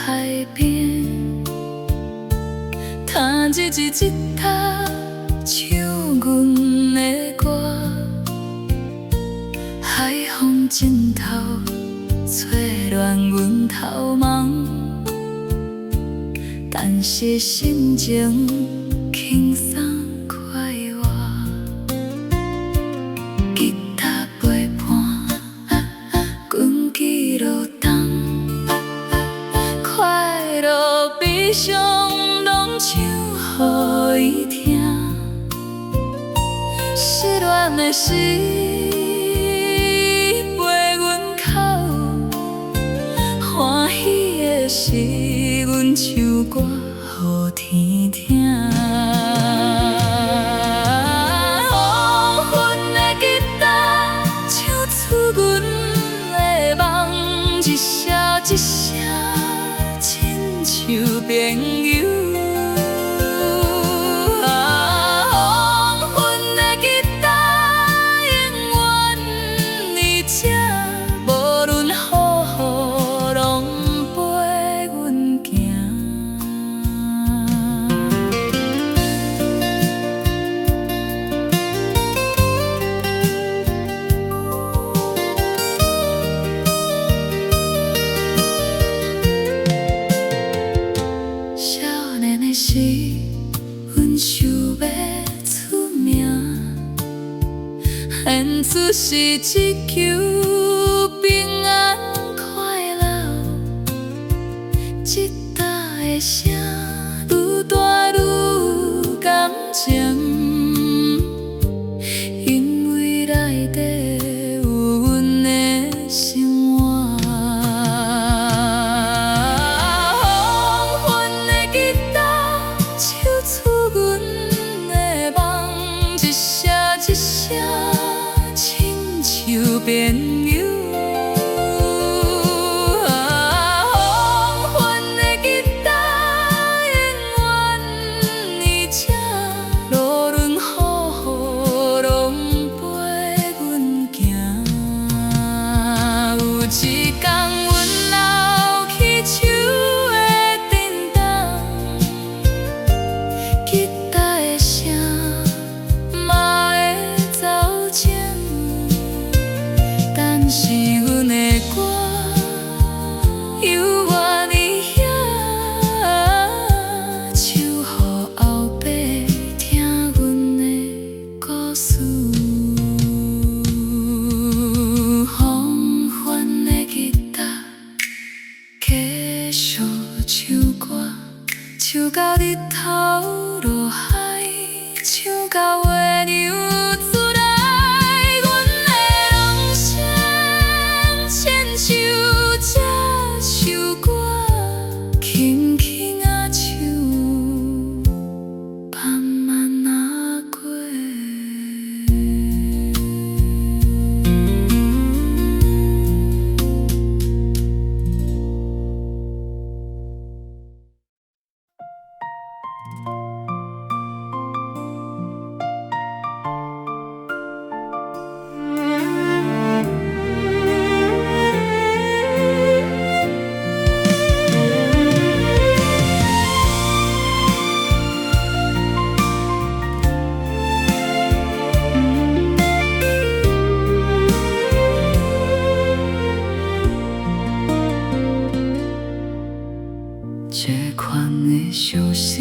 海边，弹一日吉他，唱阮的歌。海风尽头，吹乱阮头毛，但是心情轻松快活。吉他陪伴，阮记录东，快乐悲伤拢唱予伊听。失恋的时，陪阮哭；欢喜的时，阮唱歌予天听。黄昏的吉他，唱出阮的梦，一声一声，亲像朋友。是，阮想要出名，现出是只求平安快乐。吉他的声愈大愈感情，因为内底有阮的生活。一声亲像朋友，黄昏的吉他永远在这，无论雨雨拢陪阮行。有一天阮老去手的震动，吉他的声。但是阮的歌，犹原伫遐，唱予后辈听阮的故事。黄昏的吉他，继续唱歌，唱到日头落海，唱到月亮。这款的相思，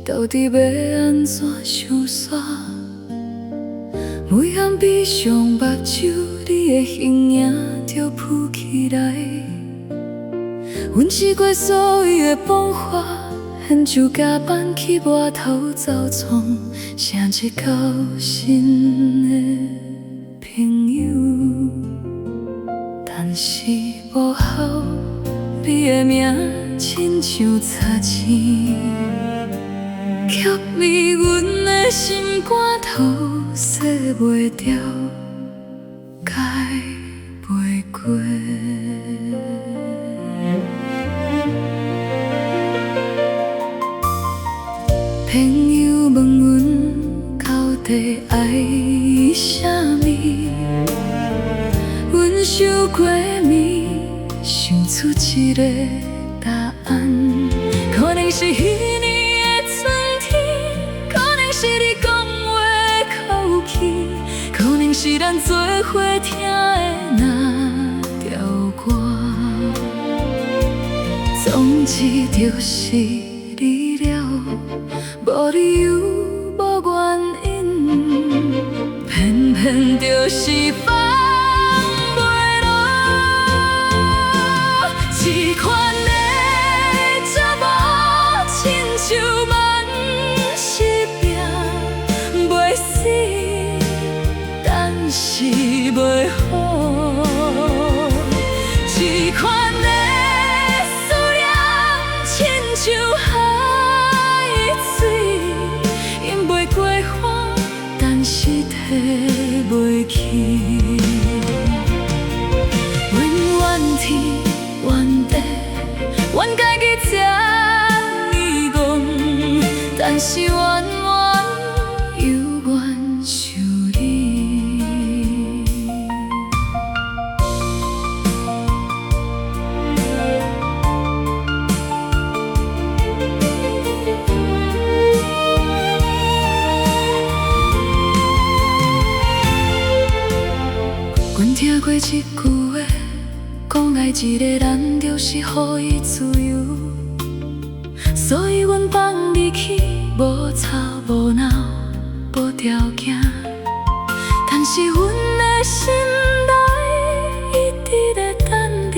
到底要安怎相煞？每暗闭上目睭，你的形影就浮起来。阮试过所有的方法，现就加班去外头走闯，成一交心的朋友。但是无效，你的名亲像擦钱，吸味阮的心肝头，洗袂掉，解袂过。朋友问阮到底爱啥物，阮想过暝，想出一个答案。是彼年的春天，可能是你讲话的口气，可能是咱做伙听的那条歌，总之就是你了，无理由，无原因，偏偏就是放袂落，这款的折磨，亲像万是病，袂死，但是袂好，这款的思念，亲像海水，饮袂过花，但是提袂起。怨天怨地，怨家己这呢戆，但是冤冤犹原想你。阮听过一句话，讲爱一个人就是予伊自由，所以阮放你去，无吵无闹无条件。但是阮的心内一直在等你，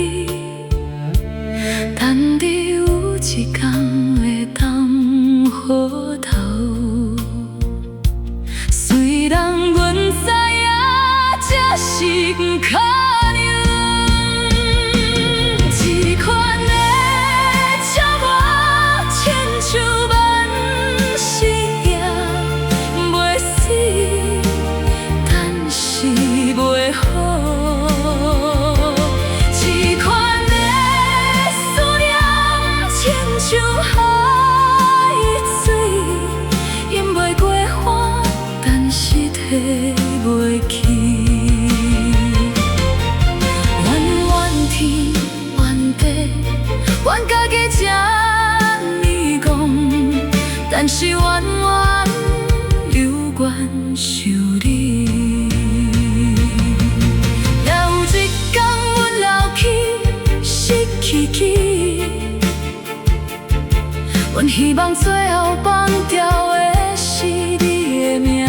等你有一天会当好头。虽然阮知影这是不可能，这款的折磨，亲像万是影，袂死，但是袂好。这款的思念，亲像海水，饮袂过花，但是提袂起。怨家己这呢戆，但是冤冤犹原想你。若有一天阮老去失去去，阮希望最后放掉的是你的名，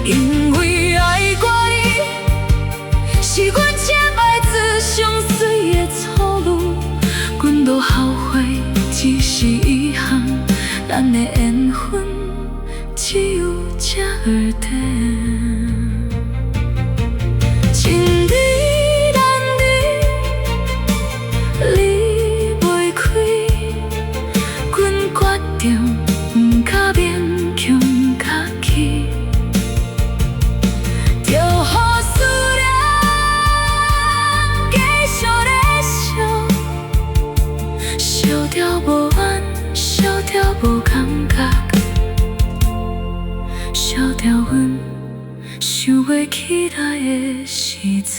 因为爱过你是阮这辈子上水的错路，阮都后悔，只是遗憾，咱的缘分只有这儿短。情离难离，离袂开，阮决定不甲勉强客气，就予思念继续在烧，烧掉无安，烧掉无感觉，烧掉阮想袂起来的时阵。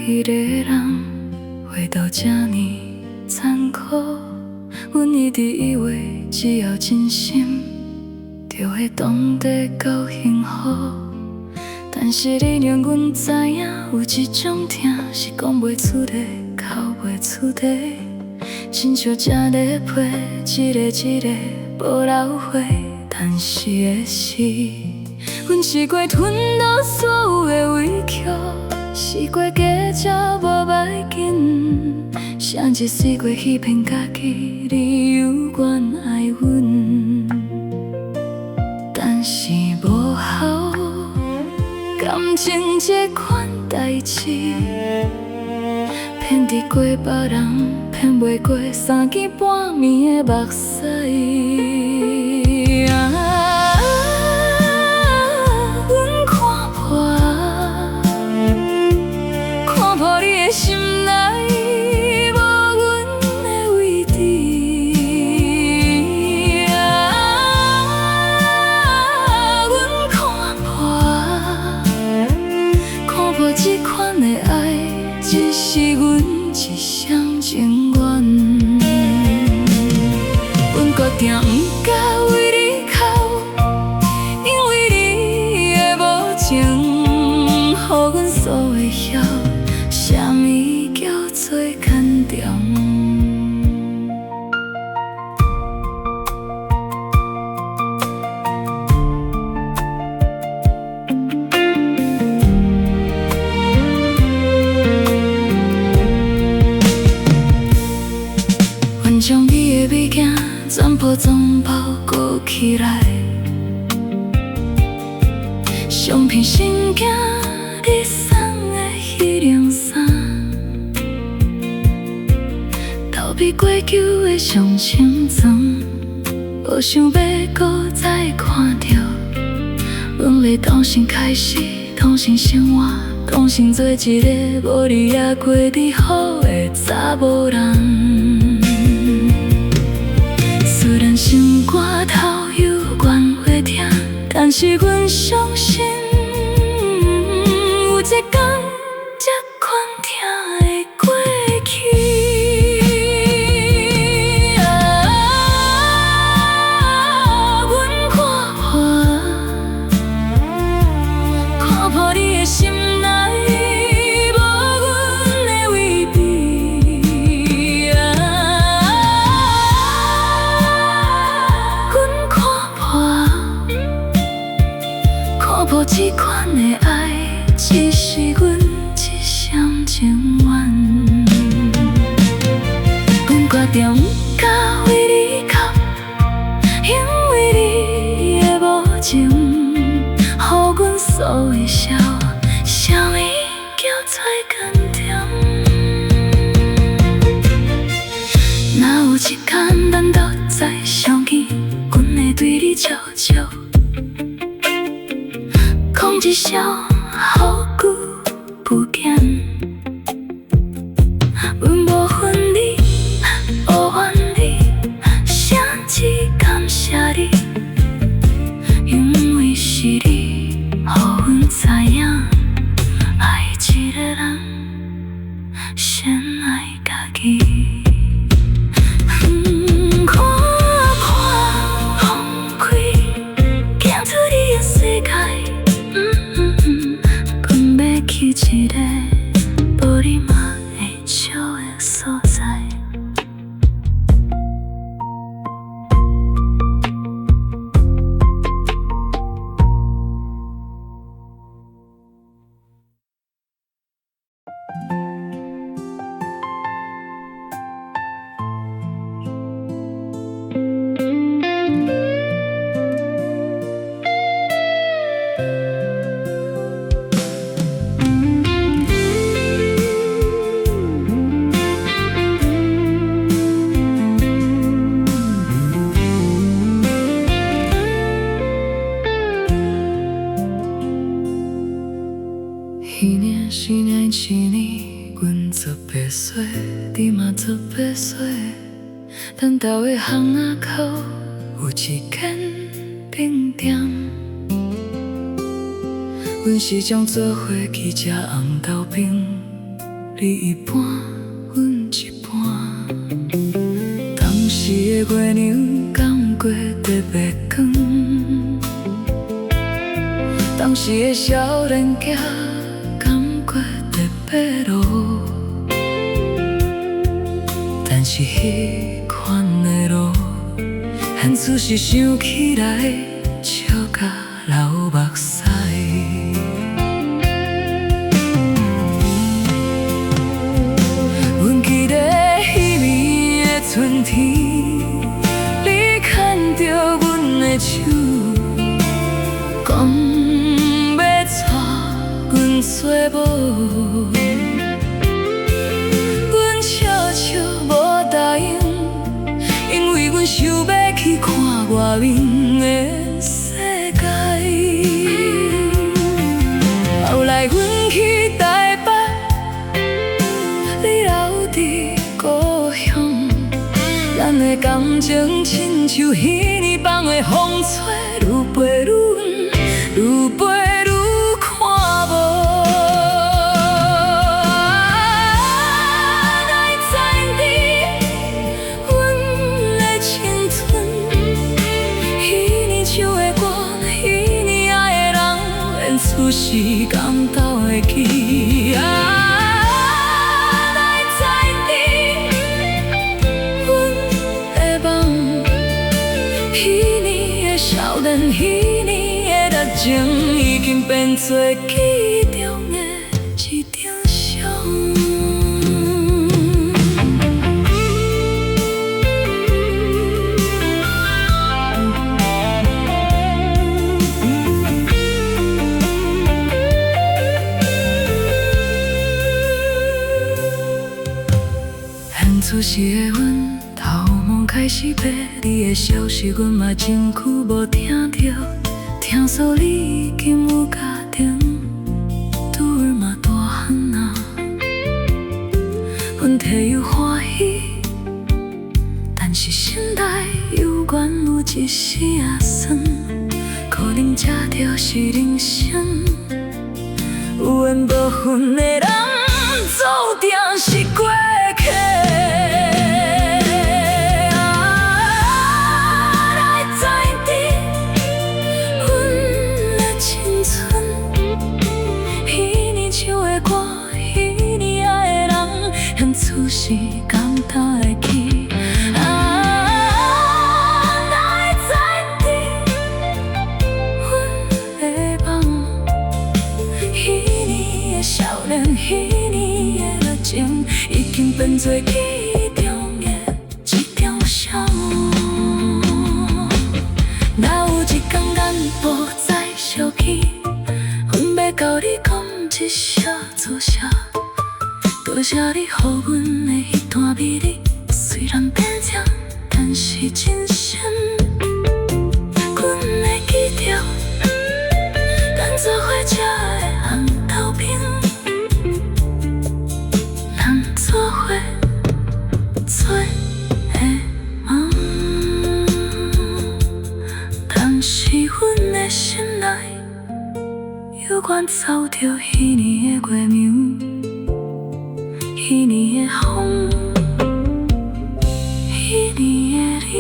一个人回到这呢残酷，阮一直以为只要真心，就会懂得够幸福。但是你让阮知影，有一种疼是讲袂出的，哭袂出的，亲像这个皮，一个一个无流血。但是的是，阮试过吞落所有的委屈，试过假才无要紧，谁一岁月欺骗家己，你有缘爱阮，但是无效。感情这款代志，骗得过别人，骗袂过三更半暝的目屎。阮看破，看破你的心内无阮的位置。阮看破，看破这款的爱，只是阮一厢情愿。阮决定不敢为你哭，因为你的无情，予阮所会晓，啥物叫做牵重。阮将你的物件全部总包裹起来，相片、信件、你送的迄件衫，逃避过旧的上清床，无想要搁再看到。阮咧重新开始，重新生活，重新做一个无你也过得好的查某人。虽然心肝头有缘会疼，但是阮相信有一天这款疼会过去。阮看破，看破你的心内无阮的位置。看破这款的爱，只是阮一厢情愿。阮决定不敢为你哭，因为你的无情，予阮所会晓，啥物叫做牵重。若有一天咱都再相见，阮会对你笑笑。讲一声好久不见，阮无恨你，无怨你，谁只感谢你，因为是你，予阮知影，爱一个人，先爱家己。看破放开，行出你的世界。去一个无你嘛会笑的所在。彼年、是年、一年，阮18岁，你嘛18岁。咱家的巷仔口有一间冰店，阮时常做伙去吃红豆冰，你一半，阮一半。当时的月娘敢过特别光，当时的少年囝。过特别路，但是迄款的路，现此时想起来，笑甲流目屎。阮笑笑无答应，因为阮想要去看外面的世界。后来阮去台北，你留伫故乡，咱的感情亲像彼年放的风吹，愈飞愈远，愈飞愈看无。哪会知你阮的青春，彼年唱的歌，彼年爱的人，连出世敢斗会记啊？少年彼年的热情，已经变作记忆中的一张相。很出世的阮，头毛开始白，你的消息阮嘛真久无听到，听说你已经有家庭，拄儿嘛大汉啊。阮替有欢喜，但是心内犹原有一丝仔酸，可能这就是人生，有缘无分的人，注定是过客。出世敢斗会记啊？哪会知你阮的梦？彼年的少年，彼年的热情，已经变作记忆中的一张相。若有一天咱无再相见，阮要甲你讲一声多谢。多谢你予阮的迄段美丽，虽然变长，但是真心。阮会记着咱做伙吃的红豆饼，咱做伙做的梦。但是阮的心内，犹原走着彼年的月亮。彼年的风，彼年的你。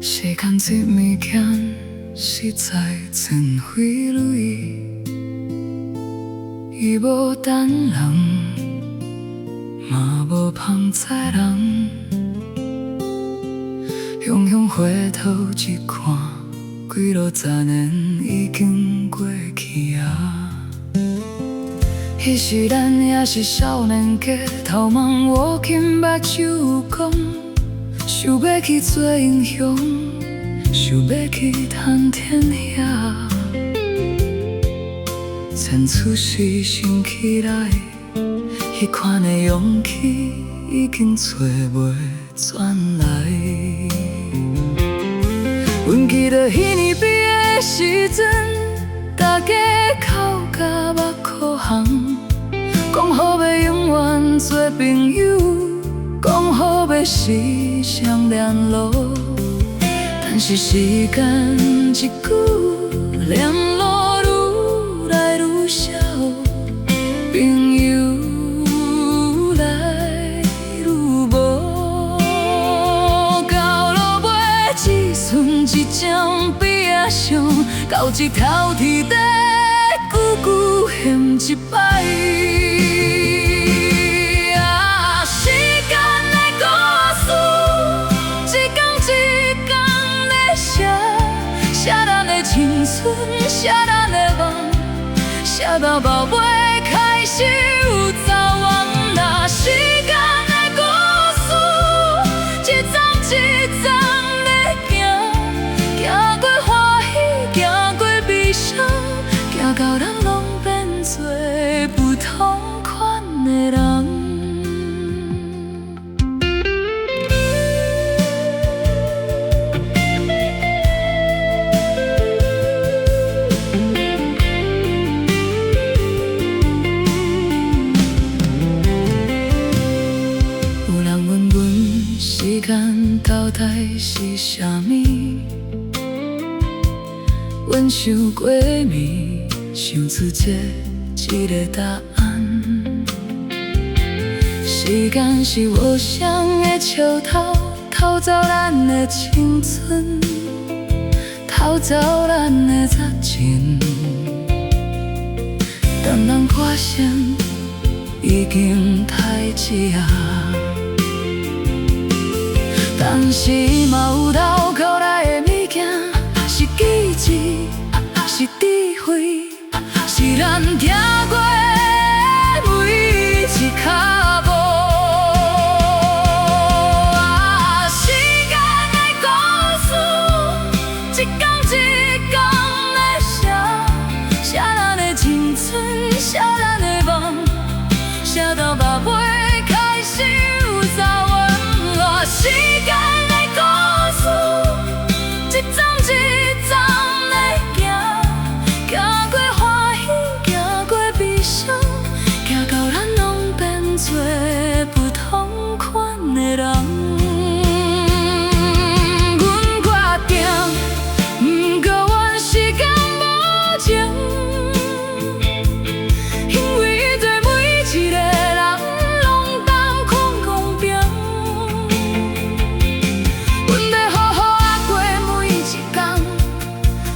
时间这物件实在真费泪，伊无等人，嘛无芳采人。雄雄回头一看，几落10年已经过去啊。彼时咱也是少年家，头毛握紧目睭讲。想要去做英雄，想要去探天涯。前出世想起来，迄款的勇气已经找袂转来。阮记得迄年毕业的时阵，大家哭甲目哭红，讲好要永远做朋友。讲好要时常联络，但是时间一久，联络愈来愈少，朋友来头一头伫地，久久嫌一摆。啊，时间的故事，一天一天在写，写咱的青春，写咱的梦，写到到尾开始有走远。啊，时间的故事，一站一站在行，行过欢喜，行过悲伤，行到咱拢变做不同款的人。时间倒带是啥物？阮想过暝，想出一个答案。时间是无声的笑偷，偷走咱的青春，偷走咱的热情。当人发现已经太迟啊！但是嘛有倒过来的物件，是记忆，是智慧，是咱行过的每一脚步。啊，时间的故事，一天一天在写，写咱的青春，写咱的梦，写到目尾开始有走远。啊，时间的故事，一站一站在行，行过欢喜，行过悲伤，行到咱拢变做不同款的人。阮决定，不过怨时间无情，因为对每一个人拢当看公平。阮要好好啊过每一天，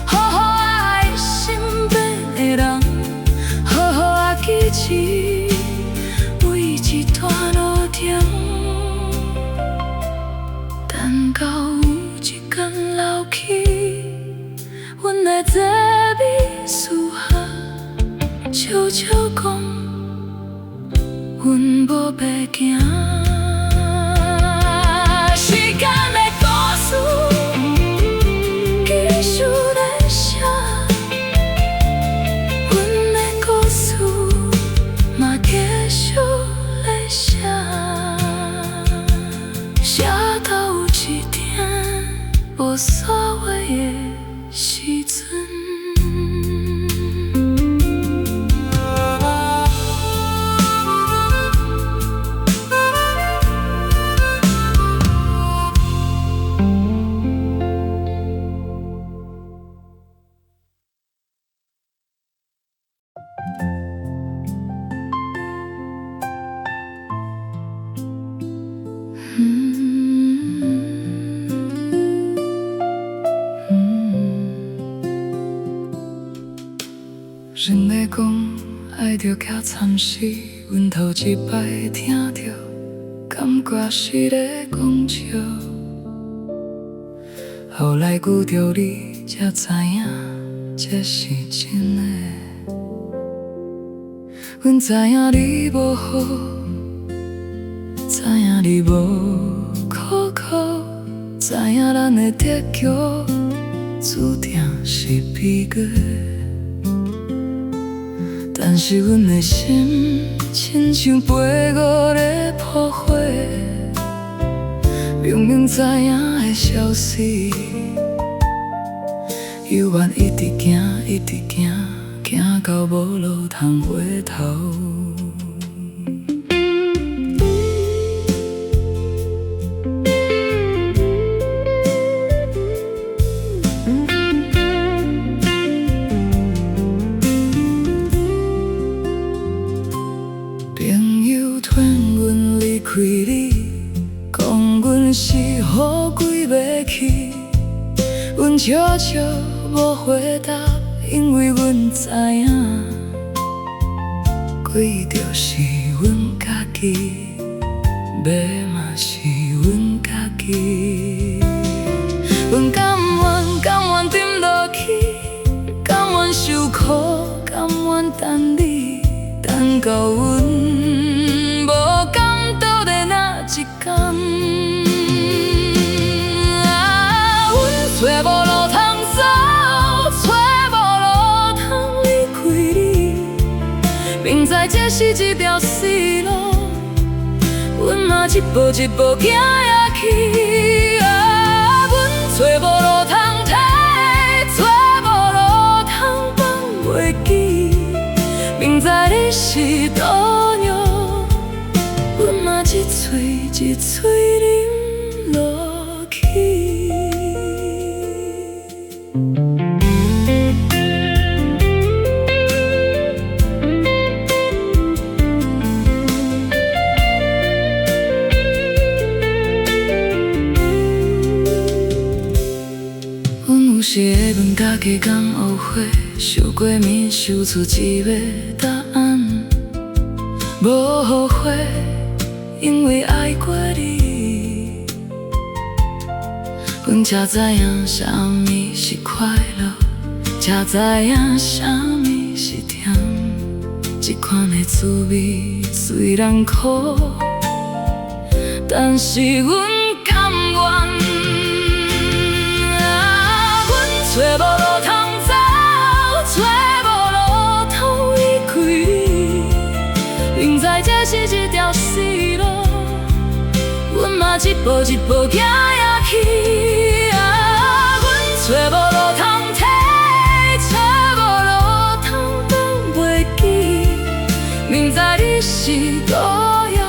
好好啊爱身边的人，好好啊记起每一段路程。等到有一天老去，阮会坐美树下，悄悄讲，阮无白行。时间的故事，继续在写，阮的故事嘛继续在写，写到有一天无所谓的时阵。人咧讲爱着行惨死，阮头一摆听着，感觉是咧讲笑。后来遇着你，才知影这是真的。阮知影你无好，知影你无可靠，知影咱的结局注定是悲剧。但是阮的心亲像飞蛾咧扑火，明明知影会消失，犹原一直行，一直行，行到无路通回头。开你，讲阮是好鬼要去，阮悄悄无回答。因为阮知影，鬼就是阮家己，要嘛是阮家己。阮甘愿沉落去，甘愿受苦，甘愿等你，等到阮无感倒在那一天。找无路通走，找无路通离开你，明知这是一条死路，阮嘛一步一步行下去。阮找无路通退，找无路通放袂记，明知你是毒药，阮嘛一嘴一嘴啉落去。阮有时会问家己，敢后悔受过眠，想出一个答案。无后悔，因为爱过你。阮才知影啥物是快乐，才知影啥物是甜。这款的滋味虽然苦，但是阮甘愿。找无路通走，找无路通离开你，明知这是一条死路，阮嘛一步一步行下去。阮找无路通退，找无路通放袂记，明知你是毒药，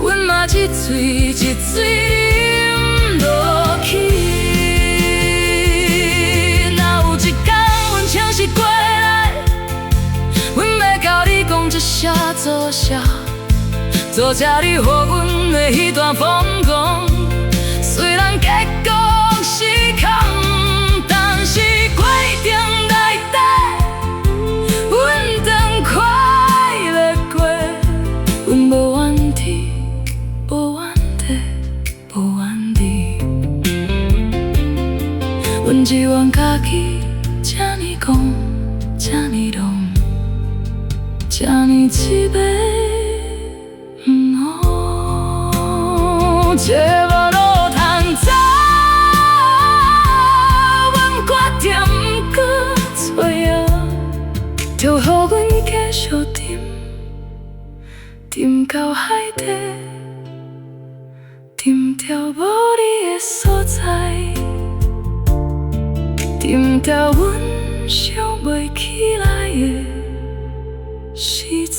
阮嘛一嘴一嘴啉落去。是过来，阮要甲你讲一声多谢，多谢你予阮的迄段疯狂。虽然结果是空，但是过程内底，阮当快乐过。阮无怨天，无怨地，无怨你，阮只愿家己。这呢讲，这呢浓，这呢滋味找无路通走，阮决定不搁找啊，就予阮继续沉到海底，沉到无你的所在。沉到阮想袂起来的时阵。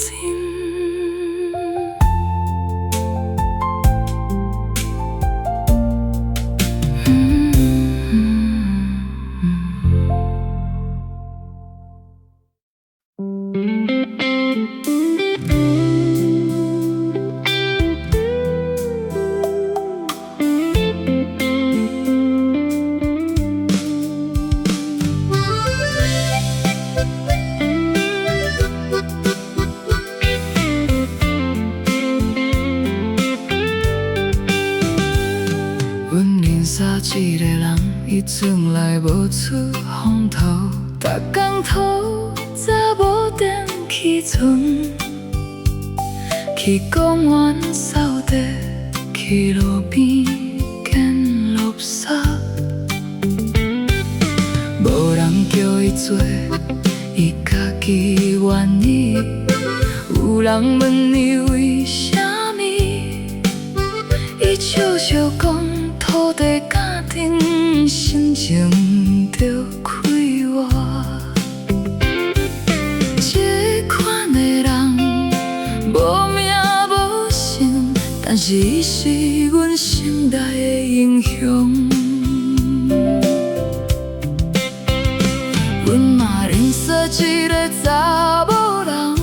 一个人，伊从来无出风头，逐工讨早无电起床，去公园扫地，去路边捡垃圾，无人叫伊做，伊家己愿意。有人问伊为啥物，伊笑笑讲。土地家庭心情着快活，这款的人无名无姓，但是伊是阮心内的英雄。阮嘛认识一个查某人，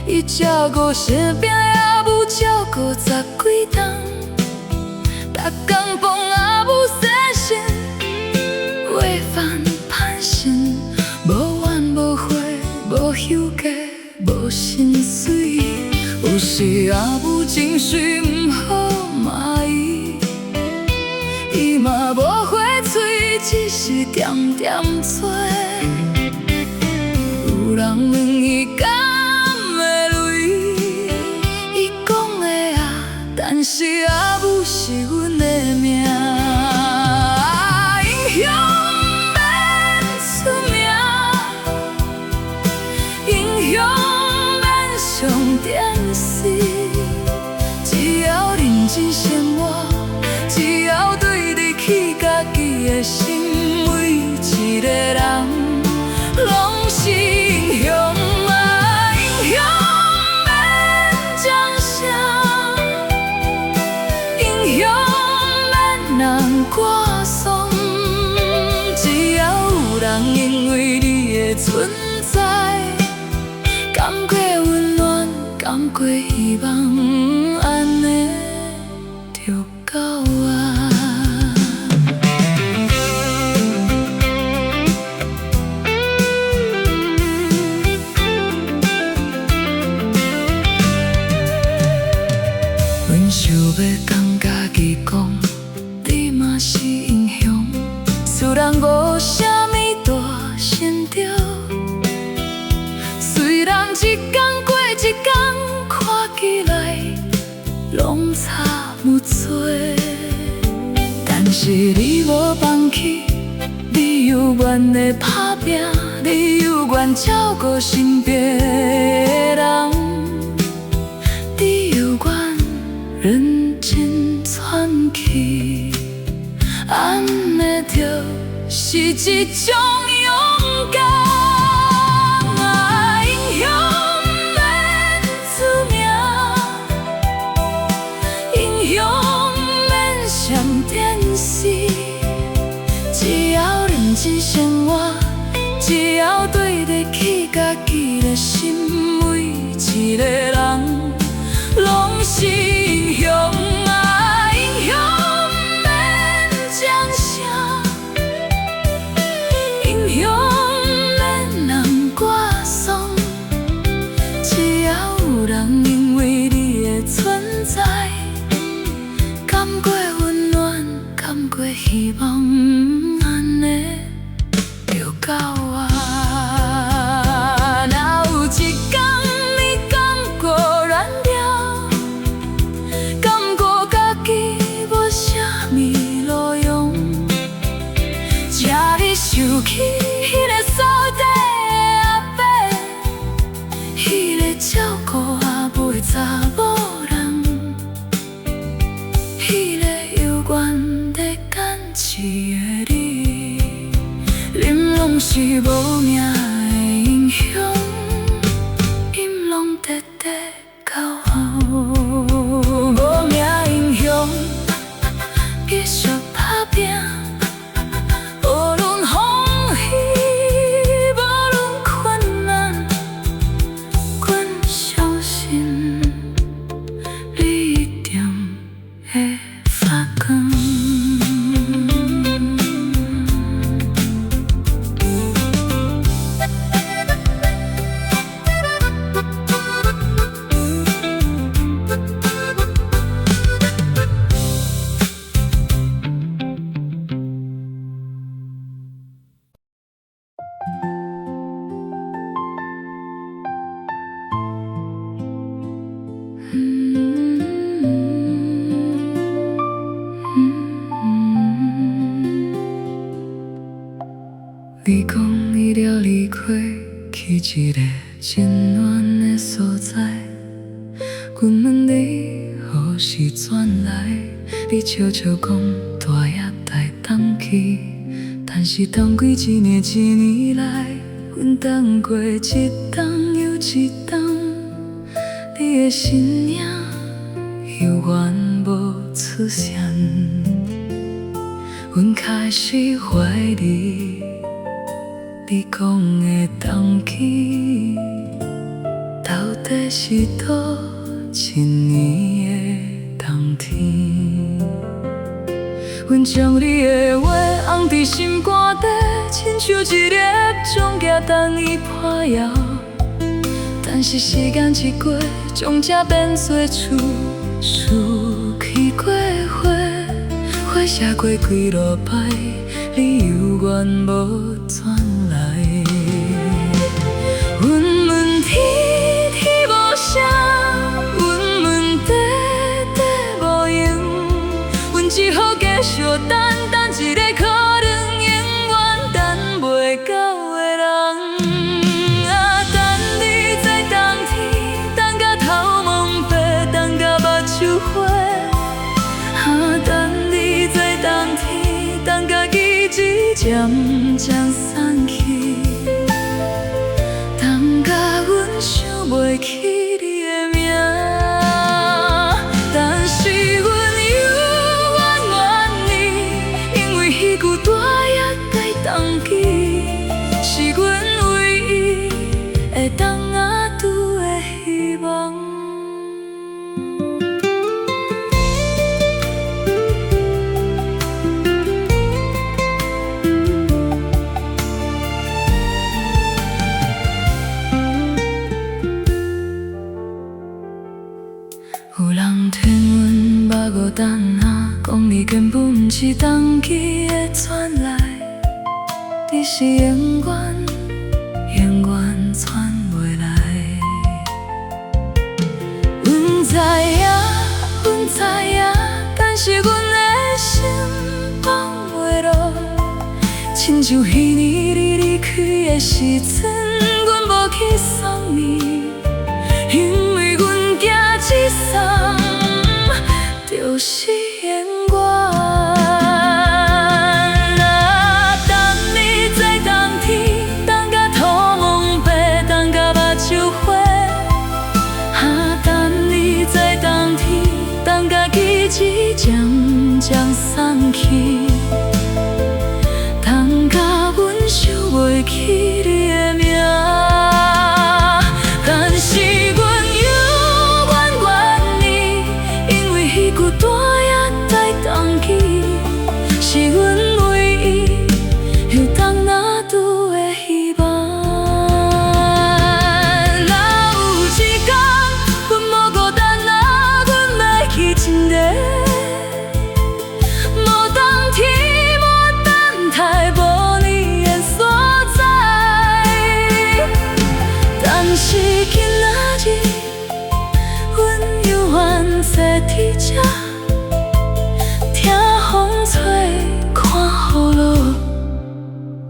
伊照顾生病的母，照顾10几冬。逐工帮阿母洗身，喂饭、盘洗。无心碎。有时阿母情绪毋好骂伊，伊嘛无回嘴，只是点点做。有人问伊敢会累，伊讲的啊，但是阿母是阮的命。英雄免出名，英雄免上电视，只要认真生活，只要对得起家己的心，每一个人拢是英雄啊！英雄免奖赏，英雄免人歌颂，只要有人因为你的存在，感觉温暖，感觉希望，安尼就够啊！阮想要讲家己讲，你嘛是英雄，虽然无啥物大成就，虽然一天过一天，看起来拢差不多，但是你无放弃，你有愿的打拼，你有愿照顾身边的人，你有愿认真喘气，安尼就是一种勇敢啊！英雄免出名，英雄免上电视，只要认真生活，只要对得起家己的心，每一个人拢是英雄啊！英雄免奖赏，英雄免人歌颂，只要有人因为你的存在，感觉温暖，感觉希望，安尼就够啊！哪有一天你感觉软弱，感觉家己无啥物路用，才你想起迄个扫地的阿伯，迄个照顾阿母的查某人，迄个有愿在坚持的你，恁拢是无名的英雄，因拢直直到后，无名英雄继续打拼。无论风雨，无论困难，阮相信你一定会发光。你讲伊了离开，去一个真暖的所在。阮问你何时转来，你笑笑讲大爷待等去。但是等几一年一年来，阮等过一冬又一冬，你的身影犹原无出现。阮开始怀疑。你讲的冬去，到底是倒一年的冬天？阮将你的话放伫心肝底，亲像一粒种子，等伊破晓。但但是时间一过，将这变做厝，树开过花，花谢过几落摆，你犹原无转来。阮问天，天无声；阮问地，地无影。阮只好继续等，等一个可能永远等袂到的人。啊，等你在冬天，等甲头毛白，等甲目睭花。啊，等你在冬天，等甲记忆渐渐散去。等甲阮想袂起你的名，但是阮犹原你，因为彼句大约该当记，是阮唯一会当阿拄的希望。有人听阮目无等下，讲你根本不是当记的转来，你是永远永远转袂来。阮知影，阮知影，但是阮的心放袂落，亲像彼年你离开的时阵，阮无去送你，因为阮惊一送就是永远。啊，等你在冬天，等甲土毛白，等甲目睭花。啊，等你在冬天，等甲记忆渐渐散去。等甲阮想袂起你的名，但是阮是阮唯一有当拿拄的希望。若有一天，阮无孤单啊，阮要去一个无冬天、无等待、无你的所在。但是今仔日，阮犹原坐伫这。听风吹，看雨落，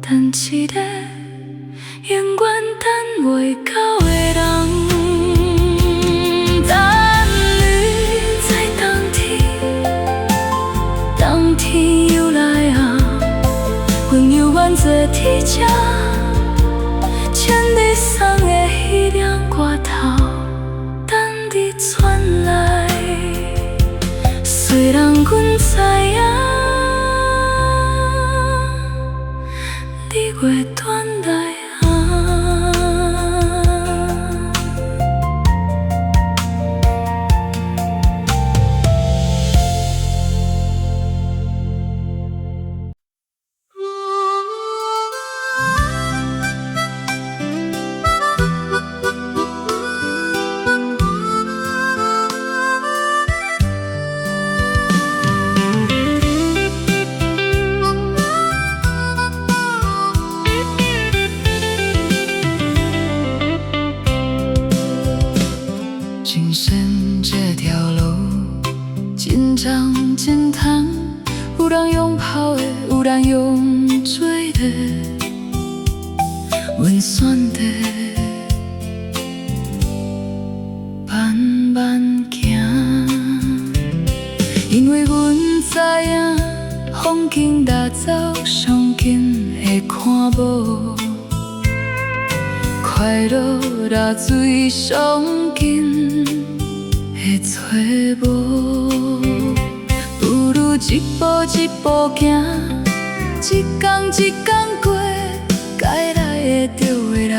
等一个永远等袂到的人。等你在冬天，冬天又来啊，阮犹原坐伫这，牵你送的迄两歌头，等你转来。虽然阮知影，你会转来啊。人生这条路，真长真长，有人用跑的，有人用追的，阮选择慢慢行，因为阮知影，风景拿走上紧会看无，快乐拿水上紧会找无，不如一步一步行，一天一天过，该来的就会来，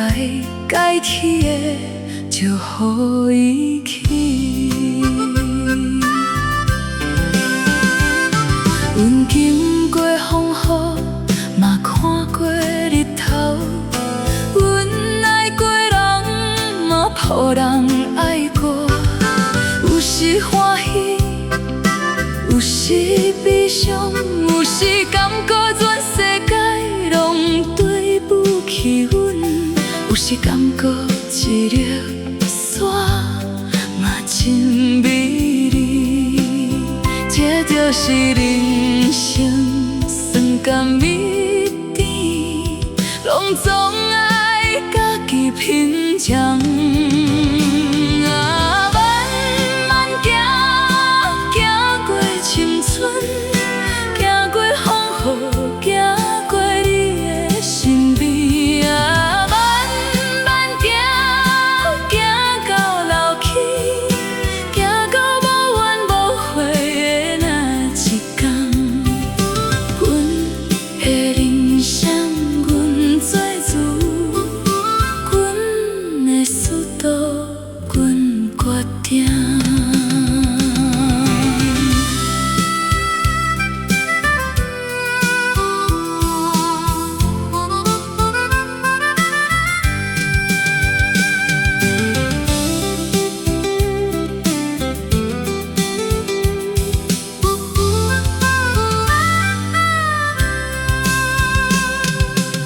该去的就予伊去。阮经过风雨，嘛看过日头，阮爱过人嘛抱去。有时悲伤，有时感觉全世界拢对不起阮，有时感觉一粒沙嘛真美丽。这就是人生，酸甘蜜甜，拢总爱家己品尝。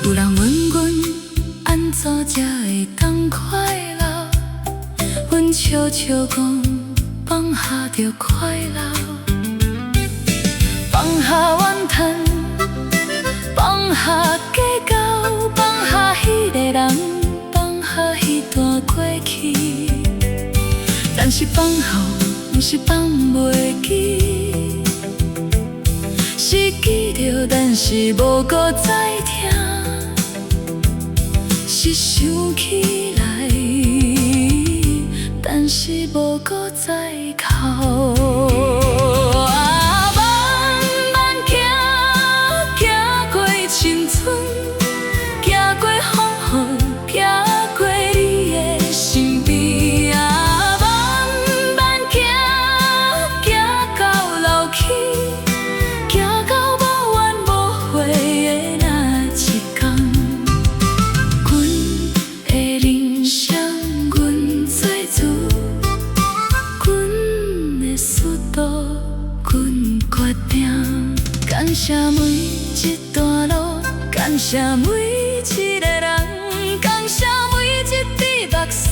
有人问阮安怎才会当快乐，阮笑笑讲放下就快乐，放下怨叹，放下计较，放下迄个人，放下迄段过去。但是放后不是放袂记，是记着，但是无搁再听。是想起来，但是无搁再哭。慢慢行，行过青春，行过风雨，行过你的身边。慢慢行，行到老去，行到无怨无悔的那一天。人生，阮做主，阮的速度，阮决定。感谢每一段路，感谢每一个人，感谢每一滴目屎，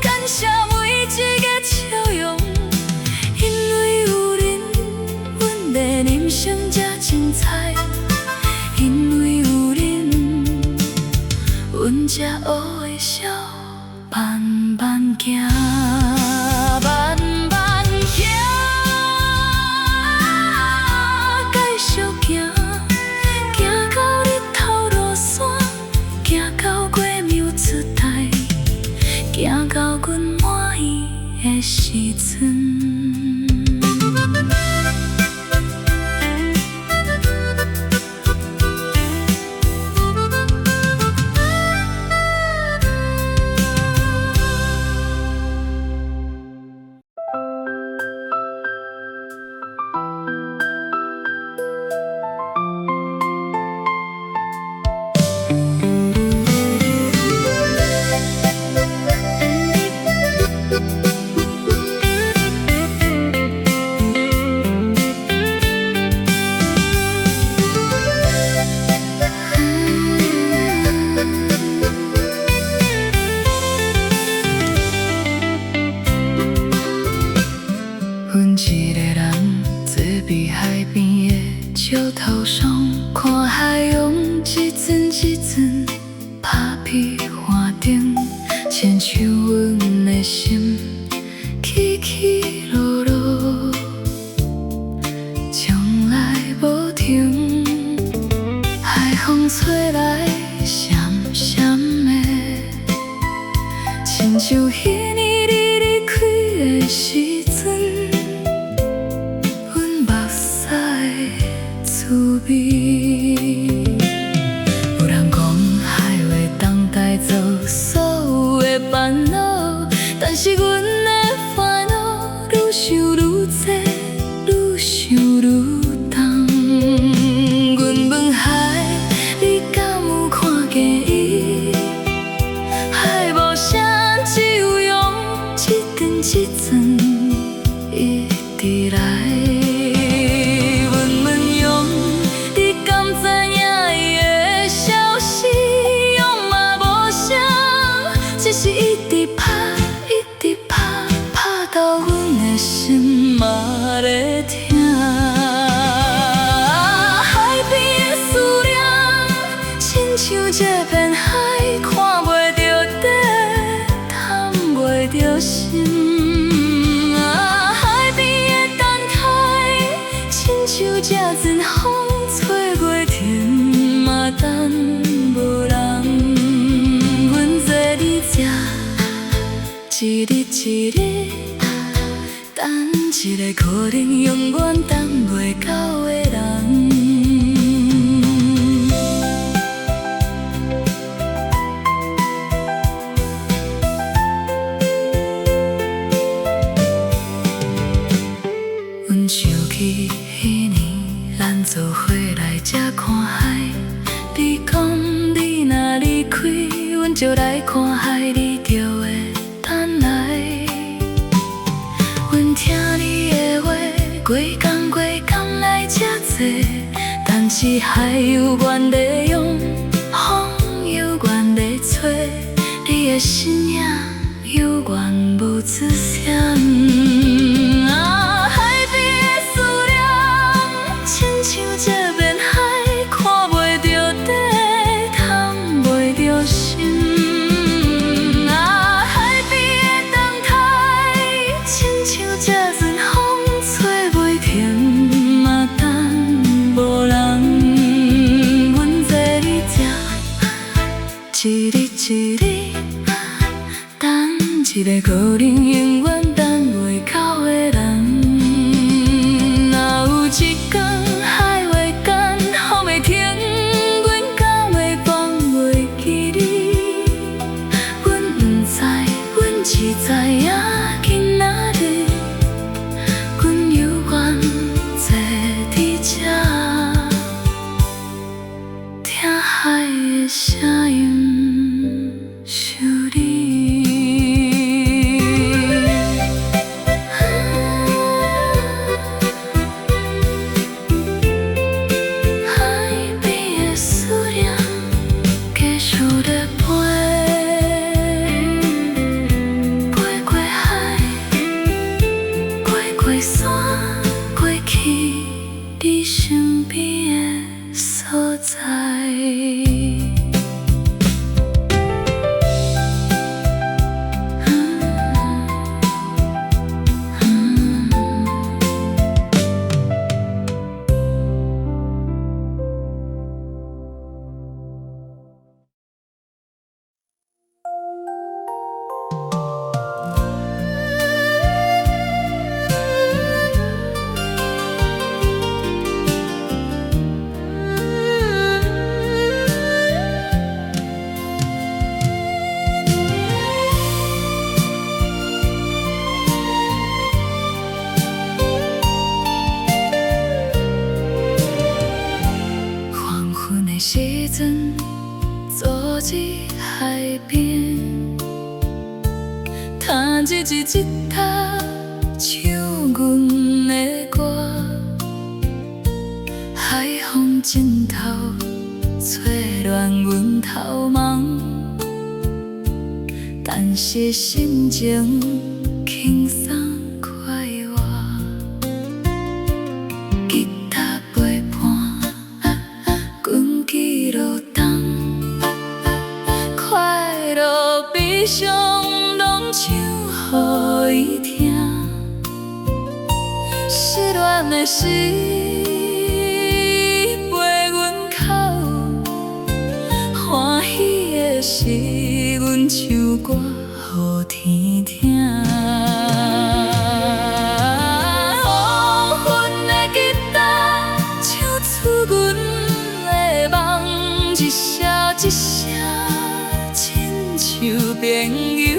感谢每一个笑容。因为有恁，阮的人生才精彩；因为有恁，阮才学会笑。慢慢行，慢慢行，继续行，行到日头落山，行到月庙出台，行到阮满意的时阵。阮一个人坐伫海边的石头上，看海洋一阵一阵打屁岸顶，亲像阮的心起起落落，从来无停。海风吹来闪闪的，亲像迄年你离开的时阵。滋味，有人讲海话当代嘛在听。海边的思念，亲像这片海，看袂着底，探袂着心。海边的等待，亲像这阵风，吹过天嘛等无人。阮坐伫这，一日一日。等一个可能永远等袂到的人。阮想起迄年，咱做伙来这看海。你讲你若离开，阮就来看海，你就会等来。阮听你的话，几工来这坐，但是海有愿在涌，风有愿在吹，你的身影有愿无出声。海边的思念，亲像这片海，看袂着底，探袂着心。一日一日，等一个可能永远等袂到的人。若有一天海会干，风会停，阮敢会放袂记你？阮不知，阮只知影今仔日，阮有缘坐伫这，听海的声音。过去你身边的所在。时阵坐伫海边，弹一支吉他，唱阮的歌。海风尽头，吹乱阮头毛，但是心情轻松快活。吉他陪伴，阮记录档，快乐悲伤拢唱予伊听。失恋的时，陪阮哭；欢喜的时，阮唱歌予天听。黄昏的吉他，唱出阮的梦，一声一声，亲像朋友。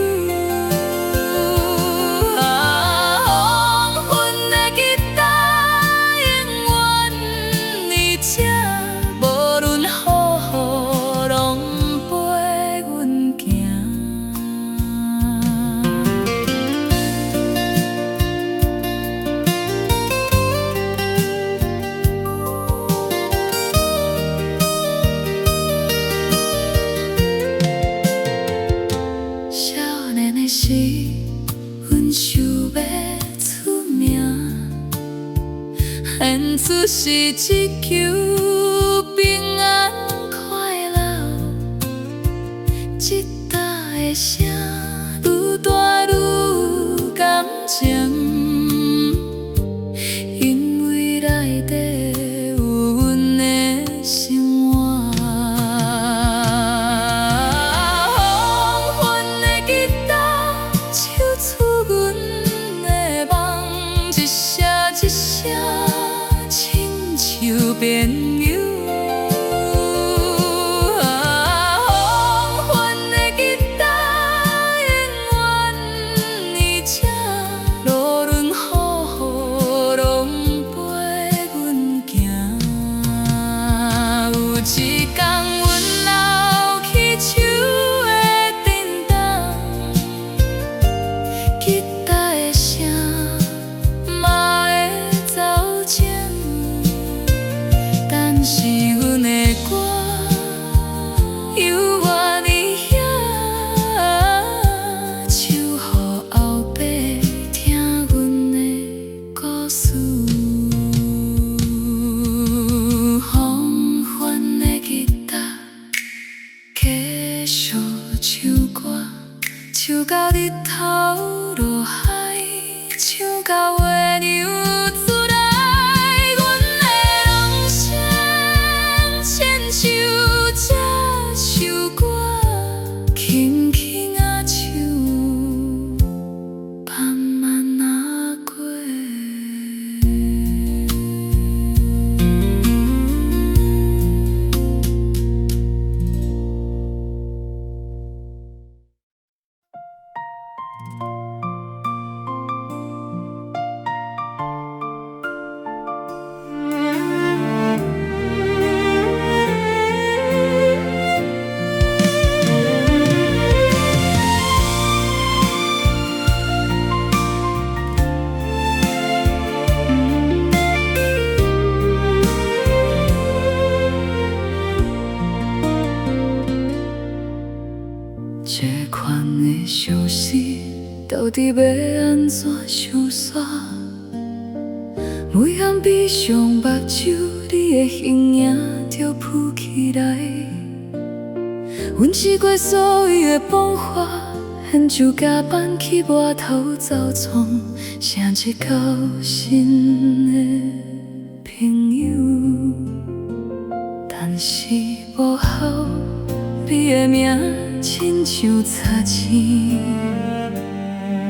现出是只求平安快乐，这搭的声愈大愈感情，因为内底有阮的生活。黄昏的吉他唱出阮的梦，一声一声亲像朋友。黄昏的吉他永远伫这，路轮好好拢陪阮行。有一天阮老去手的震动，吉他的声嘛会走静，但是阮的歌犹原伫遐，唱予后辈听阮的故事。黄昏的吉他继续唱歌，唱到日头落海，唱到月亮出来，阮的人生亲像这首歌，轻轻啊唱，慢慢啊过。这款的相思，到底要安怎相煞？每暗闭上目睭，你的形影就浮起来。阮试过所有的方法，现就加班去外头走闯，成一交心的朋友。但是无效，你的名亲像擦钱，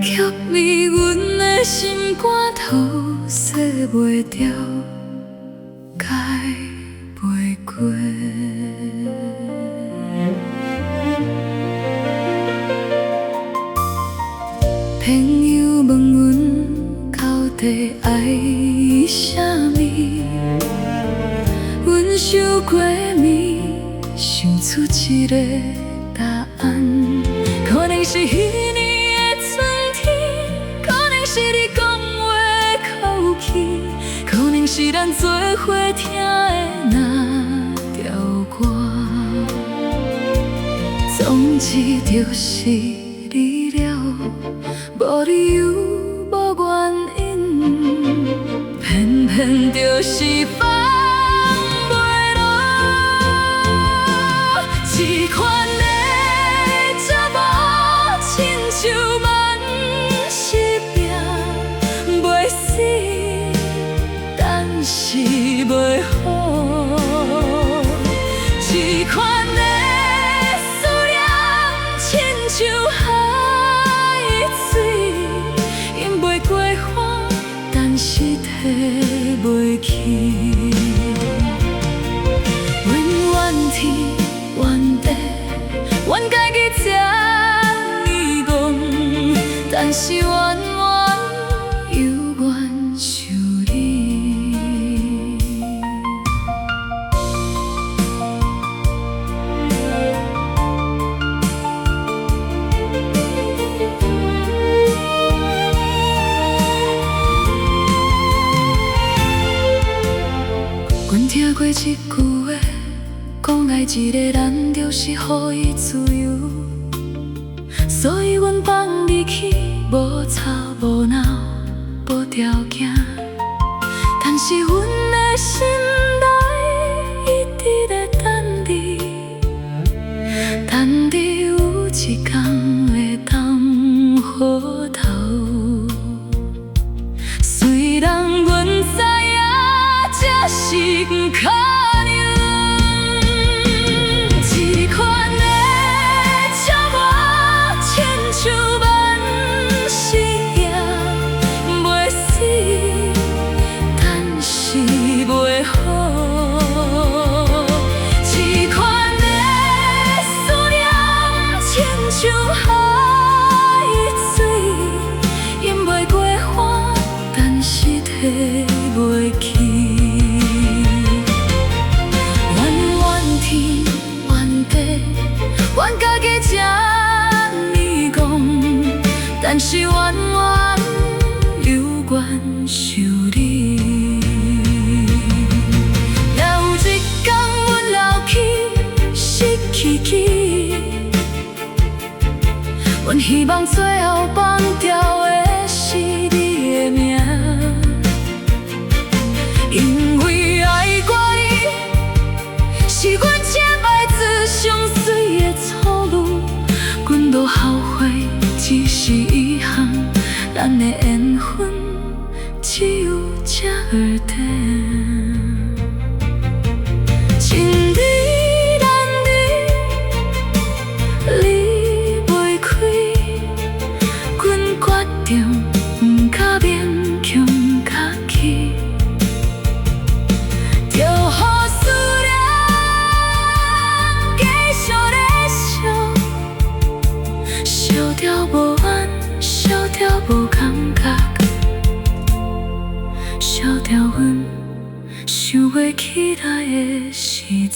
吸味阮的心肝头，洗袂掉，解袂过。朋友问阮到底爱啥物，阮想过暝，想出一个答案。可能是彼年的春天，可能是你讲话口气，可能是咱做伙听的那条歌。总之就是你了，无理由，无原因，偏偏就是放袂落。这款的折磨，亲像万是病，袂死，但是袂好。这款的思念，亲像海水，饮袂过火，但是提袂起。阮怨天怨地，怨家己这义戆，但是冤冤犹原想你。阮听过一句话，讲爱一个人就是予伊自由，所以阮放你去，无吵无闹无条件。但是阮的心内一直在等你，等你有一天会当好头。虽然阮知影这是不可能，这款的笑我亲像万事也袂死，但是袂好。这款的思念亲像海水，淹袂过海，但是提袂起。阮家己这呢戆，但是远远犹原想你。若有一天阮老去失去去，阮希望最后放掉的是你的名，因为爱过你是阮这辈子上水的错路，阮无后悔，只是遗憾，咱的缘分只有这儿短。情你难离，离袂开，阮决定不敢勉强客气，就予思念烧掉无缘，烧掉无感觉，烧掉阮想袂起来的时阵。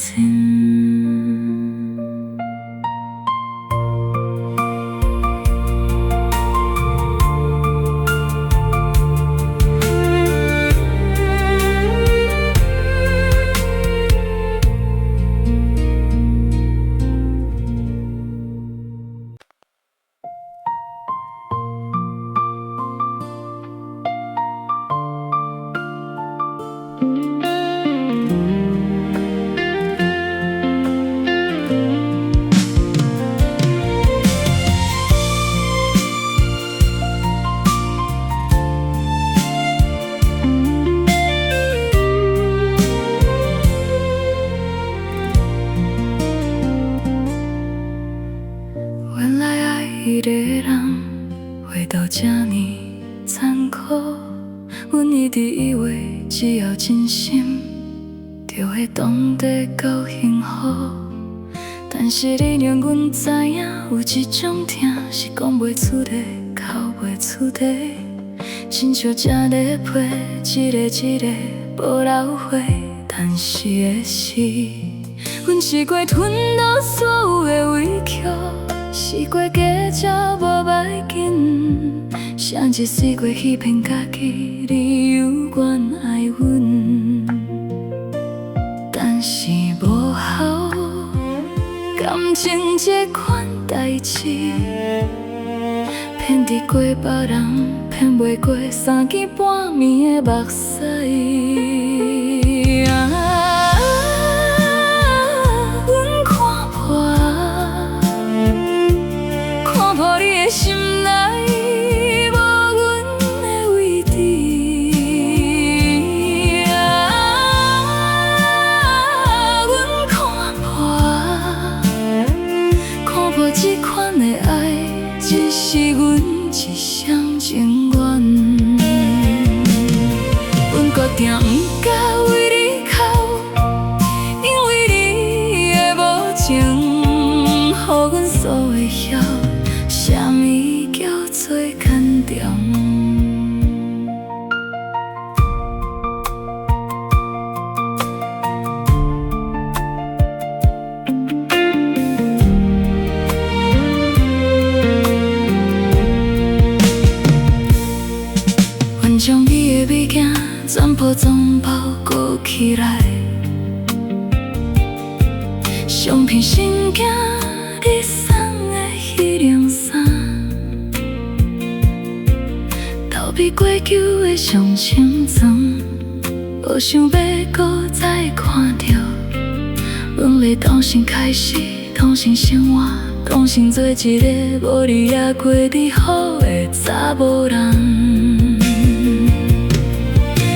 一个人回到这呢残酷，阮一直以为只要真心，就会懂得够幸福。但是你让阮知影，有一种疼是讲袂出的，哭袂出的，亲像这个皮，一个一个无流血。但是的是，阮试过吞落所有的委屈。试过假这无要紧，谁一试过欺骗家己，你有缘爱阮，但是无效。感情这款代志，骗得过别人，骗袂过三更半暝的目屎。心内无阮的位置，阮看破这款的爱，只是阮一厢情愿。阮决定不敢为你哭，因为你的无情，予阮所会晓。啥物叫做牵重？阮将你的物件全部总包裹起来，相片、信件，你送的迄件衫。逃避过旧的上清床，无想要搁再看到。阮咧重新开始，重新生活，重新做一个无你也过得好的查某人。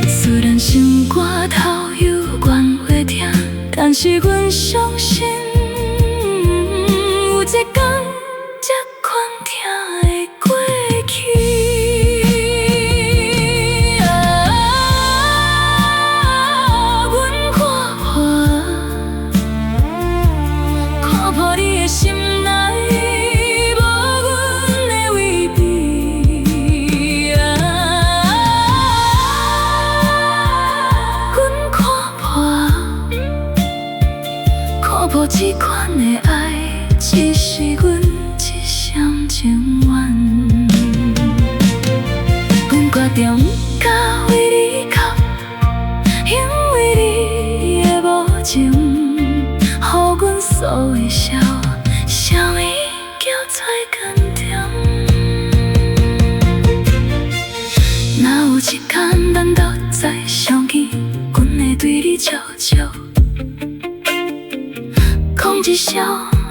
虽然心肝头有怨话听，但是阮相信有一天这款疼会过去。无这款的爱，只是阮一厢情愿。阮决定不敢为你哭，因为你的无情，予阮所谓笑，什么叫做甘甜？若有一天咱都再相见，阮会对你笑笑。讲一声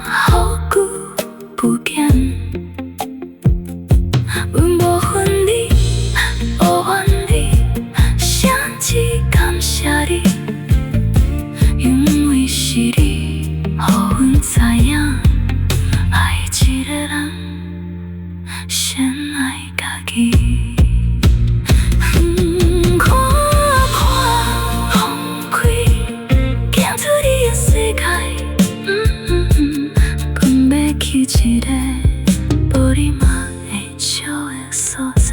好久不见，阮无恨你，无怨你，甚至感谢你，因为是你，予阮知影，爱一个人，先爱家己。一个无你嘛会笑的所在。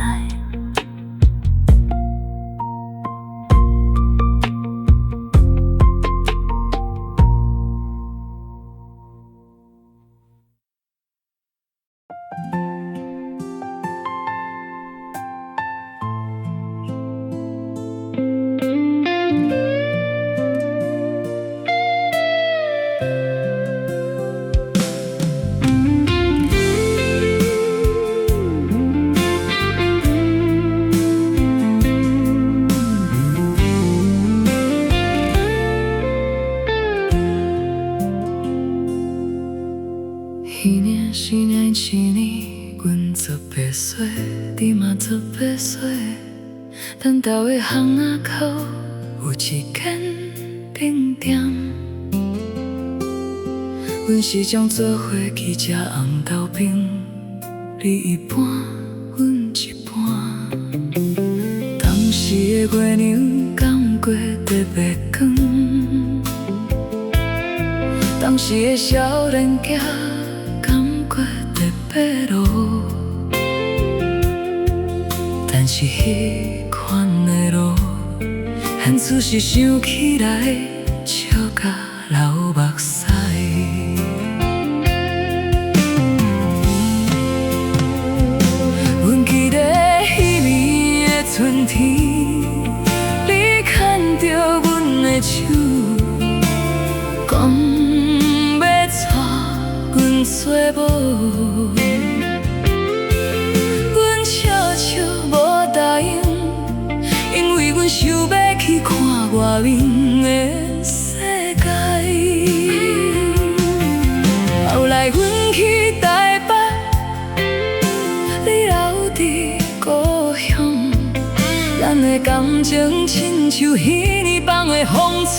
彼年是年一年，阮18岁，你嘛18岁。咱家的巷仔口有一间冰店，阮时常做伙去吃红豆冰，你一半，阮一半。当时的月娘敢过特别光，当时的少年囝。过特别路，但是迄款的路，现此时想起来，笑甲流目屎。阮记得迄年的春天，你牵着阮的手，讲要带阮做某。阮笑笑无答应，因为阮想要去看外面的世界。后来阮去台北，你留伫故乡，咱的感情亲像彼年放的风吹，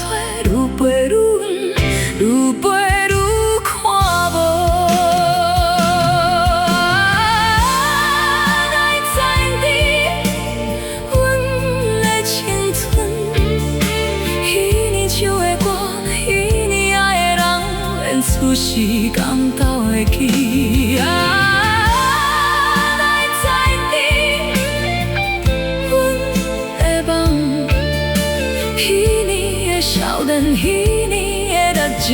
愈飞愈远，愈飞愈看无。有时感到会记来载你，阮的梦，彼年的少年，彼年的热情，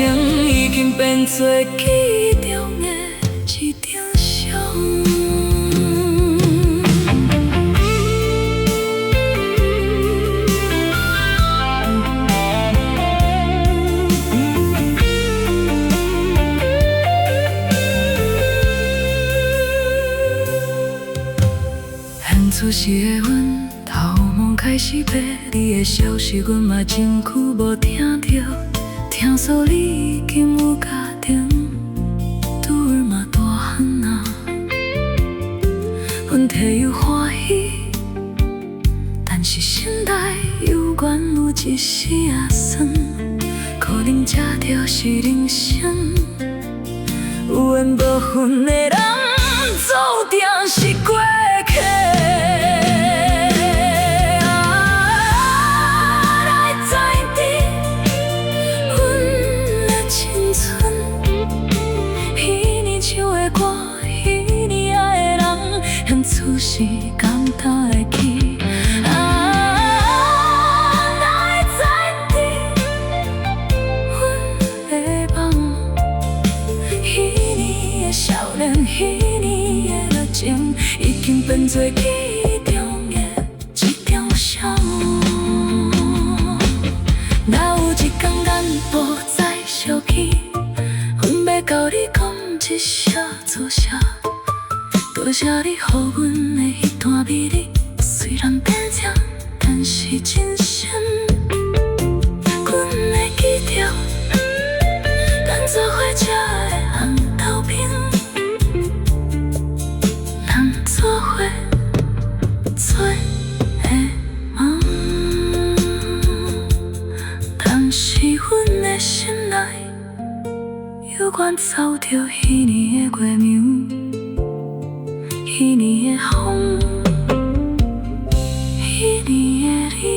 已经变作记忆中的一张相。此时的阮，头毛开始白你的消息，阮嘛真久无听到。听说你已经有家庭，拄儿嘛大汉啊，阮替有欢喜，但是心内犹原有一丝仔酸。可能这就是人生，有缘无分的人，注定是过客。来在你，阮的青春，彼年唱的歌，彼年爱的人，向此时敢担会起。彼年的热情，已经变作记忆中的一张相。若有一天咱无再相见，阮要甲你讲一声多谢，多谢你予阮的迄段美丽，虽然变调，但是真心。阮会记着，咱做伙吃的红豆冰。做伙做的梦，但是阮的心内犹原走着彼年的月亮，彼年的风，彼年的你。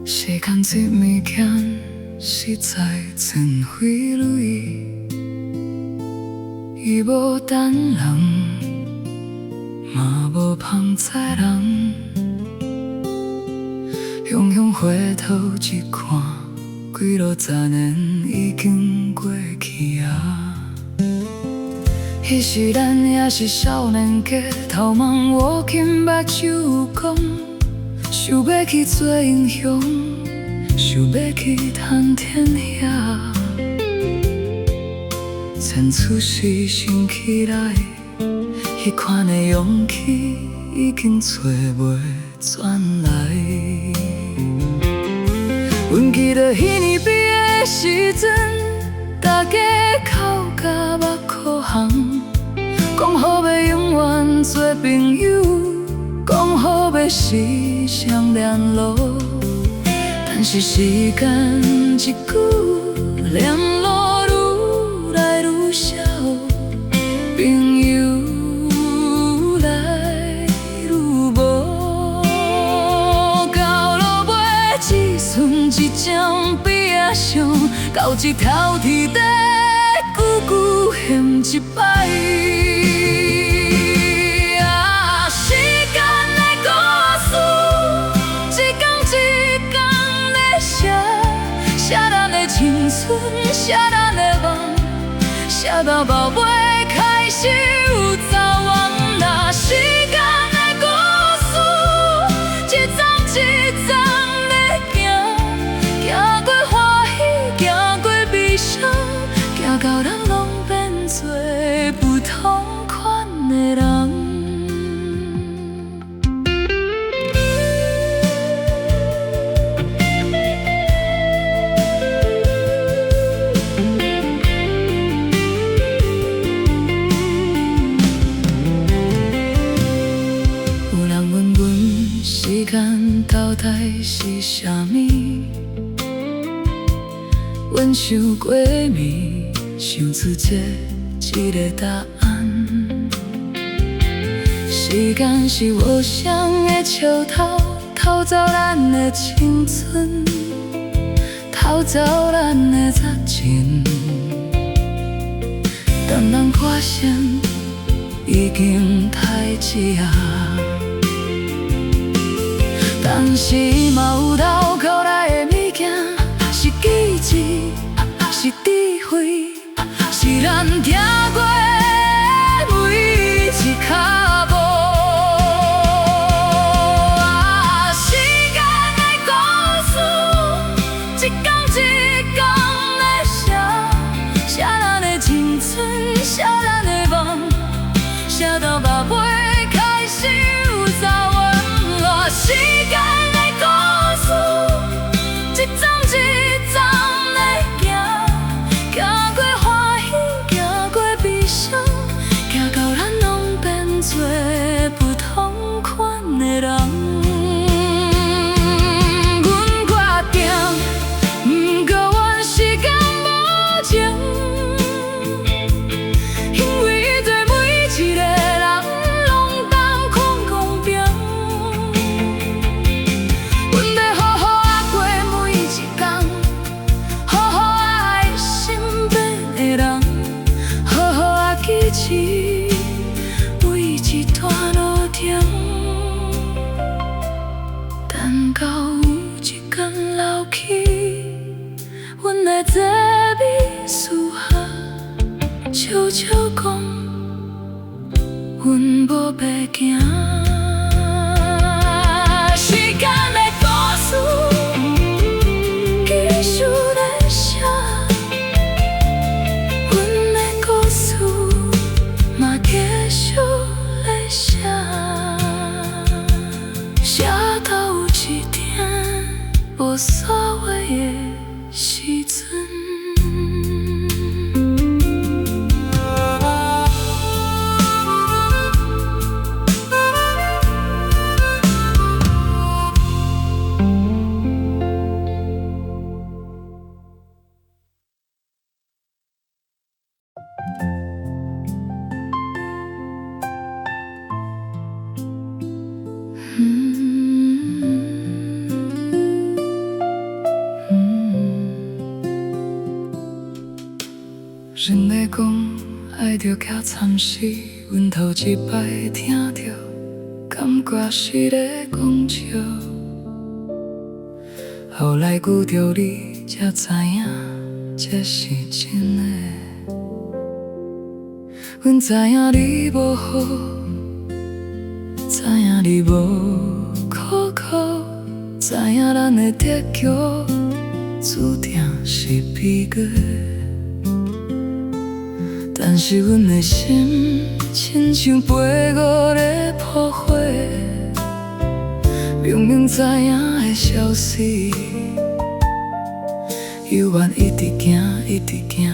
时间这物件实在真费泪，伊无等人，嘛无芳载人。雄雄回头一看，几落十年已经过去啊。迄时咱也是少年家，头毛乌金目睭讲。想要去做英雄，想要去探天涯。前此时想起来，迄款的勇气已经找袂转来。阮记得迄年毕业时阵，大家哭甲目眶红，讲好要永远做朋友。讲好要时常联络，但是时间一久，联络愈来愈少，朋友来愈无。到落尾只剩一张壁仔相，到一头天地，久久嫌一摆。写咱的梦，写到到尾开始有走往。那时间的故事，一张一张在行，行过欢喜，行过悲伤，行到咱拢变做不同款的人。时间倒带是啥物？阮想过暝，想出一个答案。时间是无声的笑头，偷走咱的青春，偷偷走咱的热情，等人发现已经太迟啊。但是嘛有倒扣来的物件，是记忆，是智慧，是咱走过的每一脚步。时间的故事，一天一天在写，写咱的青春，写咱的梦，写到目尾开始有皱纹。时间的故事，一站一站在行，行过欢喜，行过悲伤，行到咱拢变做不同款的人。阮决定，不过怨时间无情，因为对每一个人拢同款公平。阮要好好啊过每一天，好好啊爱身边的人，好好啊记起每一段路程。等到有一天老去，阮来坐秘书下，悄悄讲，阮无白行。时间的故事，继续在写，阮的故事嘛继续在写，写到有一天无所谓的时阵。人咧讲爱着行惨死，阮头一摆听着，感觉是咧讲笑。后来遇着你，才知影这是真的。阮知影你无好，知影你无可靠，知影咱的结局注定是悲剧。但是阮的心，亲像飞蛾咧扑火，明明知影会消失，犹原一直行，一直行，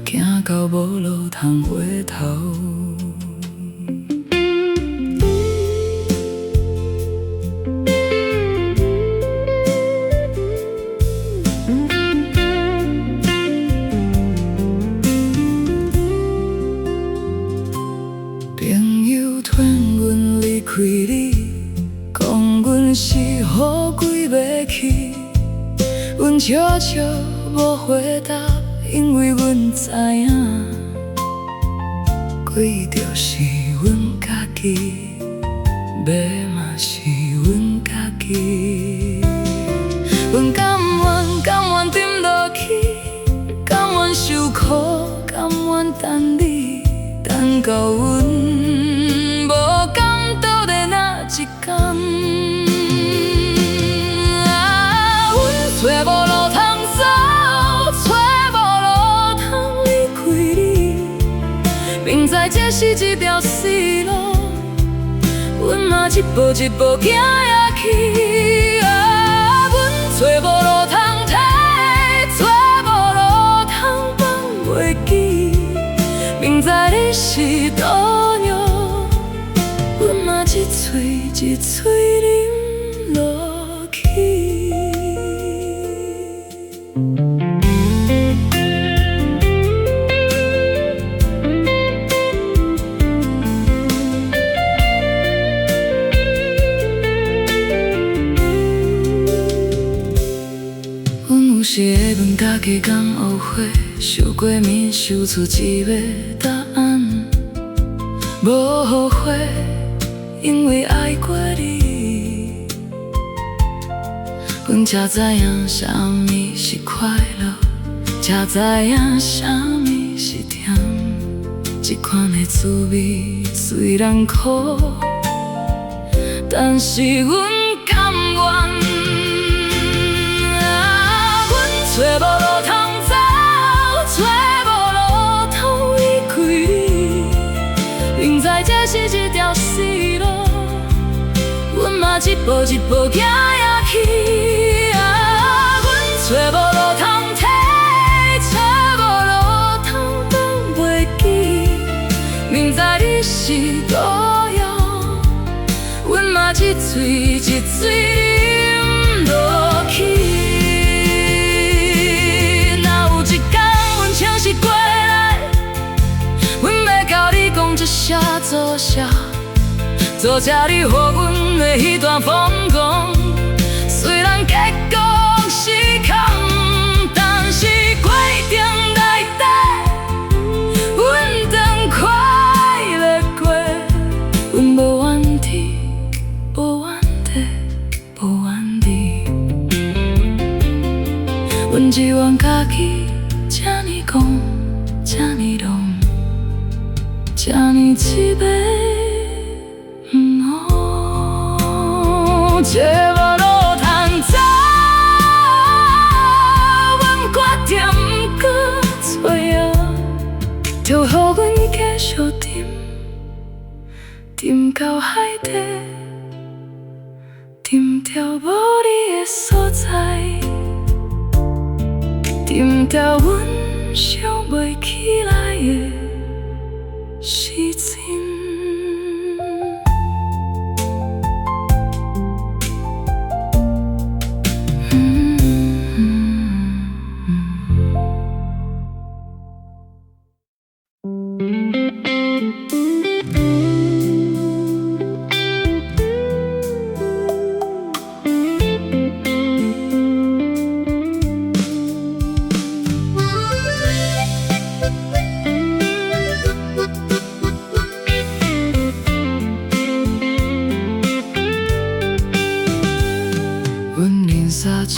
行到无路通回头。开你，讲阮是乌龟袂去，阮悄悄无回答，因为阮知影，鬼就是阮家己，骂嘛是阮家己。阮甘愿沉落去，甘愿受苦，甘愿等你，等到阮无感倒在那一天。阮找无路通走，找无路通离开你，明知这是一条死路，阮嘛一步一步行下去。阮找无路通退，找无路通放袂记，明知你是毒药，阮嘛一嘴一嘴啉落去。阮有时会问家己敢懊悔，受过面，想出一个答案。无后悔，因为爱过你。阮才知影啥物是快乐，才知影啥物是甜。这款的滋味虽然苦，但是阮甘愿。找无路通走，找无路通离开，明知这是一条死路，阮嘛一步一步行下去。阮找无路通退，找无路通放袂记，明知你是路遥，阮嘛一嘴一嘴饮落去。请是过来，阮要甲你讲一声多谢，多谢你予阮的迄段风光。虽然结果是空，但是过程内底，阮当快乐过。阮无怨天，无怨地，无怨你，阮只愿家己。这呢讲，这呢浓，这呢一杯哦，这无路通走，阮决定不搁找啊，就予阮继续沉，沉到海底，沉到无你的所在。沉到阮想袂起来的时阵。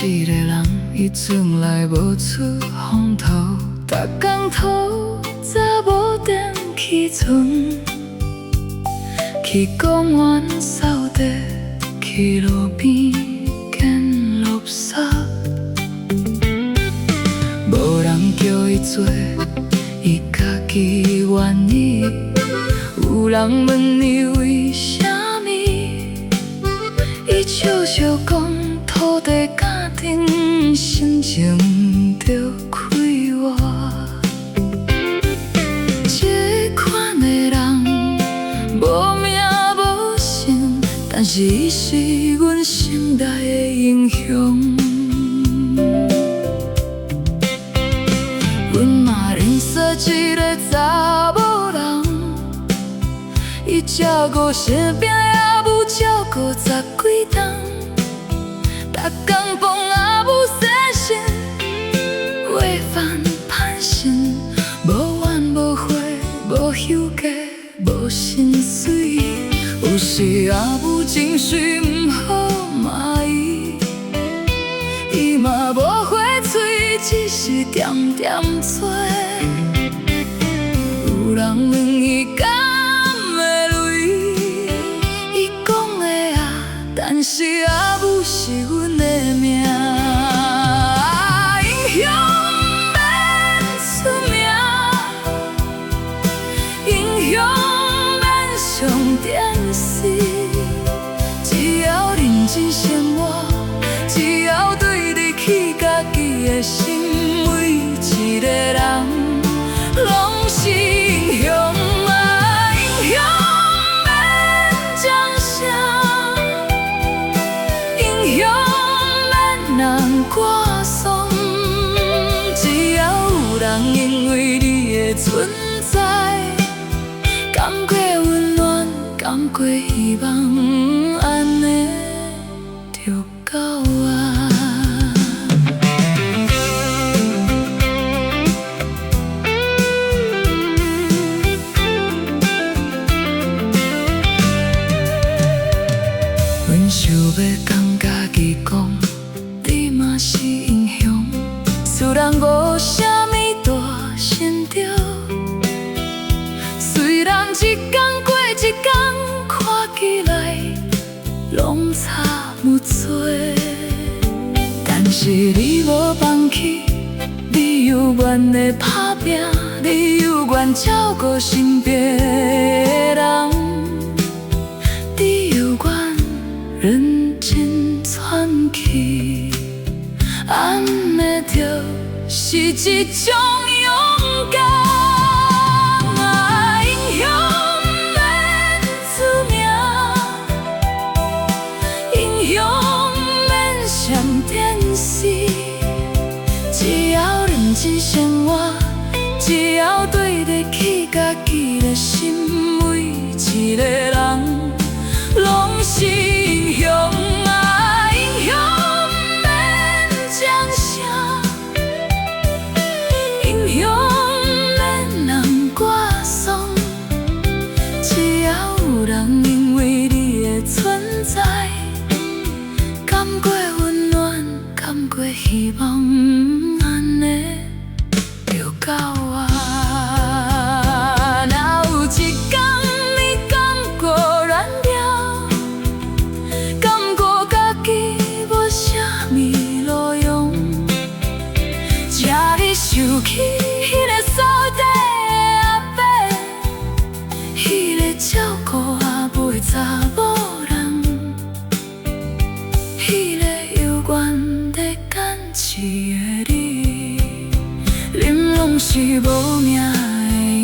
一个人，伊从来无出风头，逐工讨早无电去船，去公园扫地，去路边捡垃圾。无人叫伊做，伊家己愿意。有人问伊为啥物，伊笑笑讲。土地家庭心情着开我，这款的人无名无姓，但是伊是阮心内的英雄。阮嘛认识一个查某人，伊照顾身边的母，照顾10几冬。逐工帮阿母洗身，为饭盼身，无怨无悔，无休假，无心碎。有时阿母情绪唔好骂伊，伊嘛无火嘴，只是点点做。有人问伊敢会累，伊讲的啊，但是阿母是阮。心每一个人拢是英雄啊，英雄免掌声，英雄免人歌颂。只要有人因为你的存在，感觉温暖，感觉希望，安尼就够啊。无啥物大成就。虽然一天过一天，看起来拢差不多，但是你无放弃，你有愿的打拼，你有愿照顾身边的人，你有愿认真喘气，按的就是一种勇敢。英雄免出名，英雄免上电视，只要认真生活，只要对得起家己的心，每一个人拢是英雄。英雄免奖赏，英雄免人歌颂，只要有人因为你的存在，感过温暖，感过希望，安尼就够啊。若有一天你感觉软弱，感觉家己无啥物路用，才会想起迄个扫地的阿伯，迄个照顾阿妹查某人，迄个有愿在坚持的你，恁拢是无名的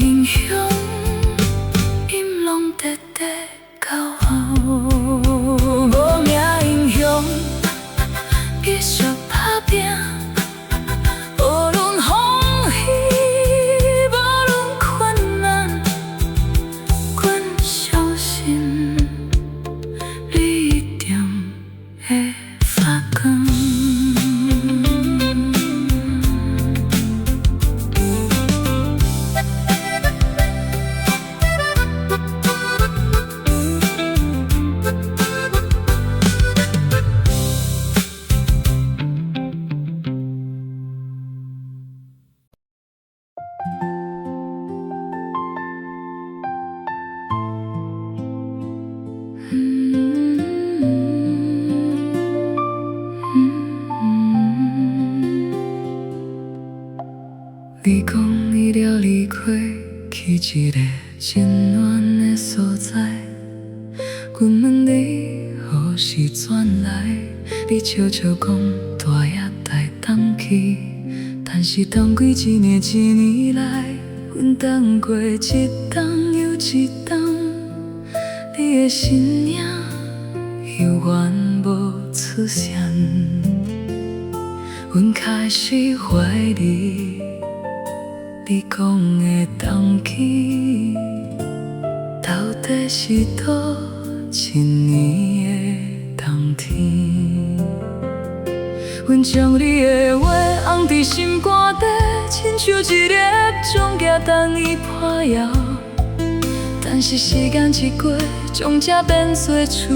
英雄，因拢直直到后。无名英雄继续打拼，无论风雨，无论困难，阮相信你一定会发光。你讲你了离开去一个真暖的所在，阮问你何时转来，你笑笑讲大爷待等去，但是等几一年一年来，阮等过一冬又一冬，你的身影犹原无出现，阮开始怀疑。你讲的冬去，到底是倒一年的冬天？阮将你的话放伫心肝底，亲像一粒种子等伊破晓。但是时间一过，种子变做树，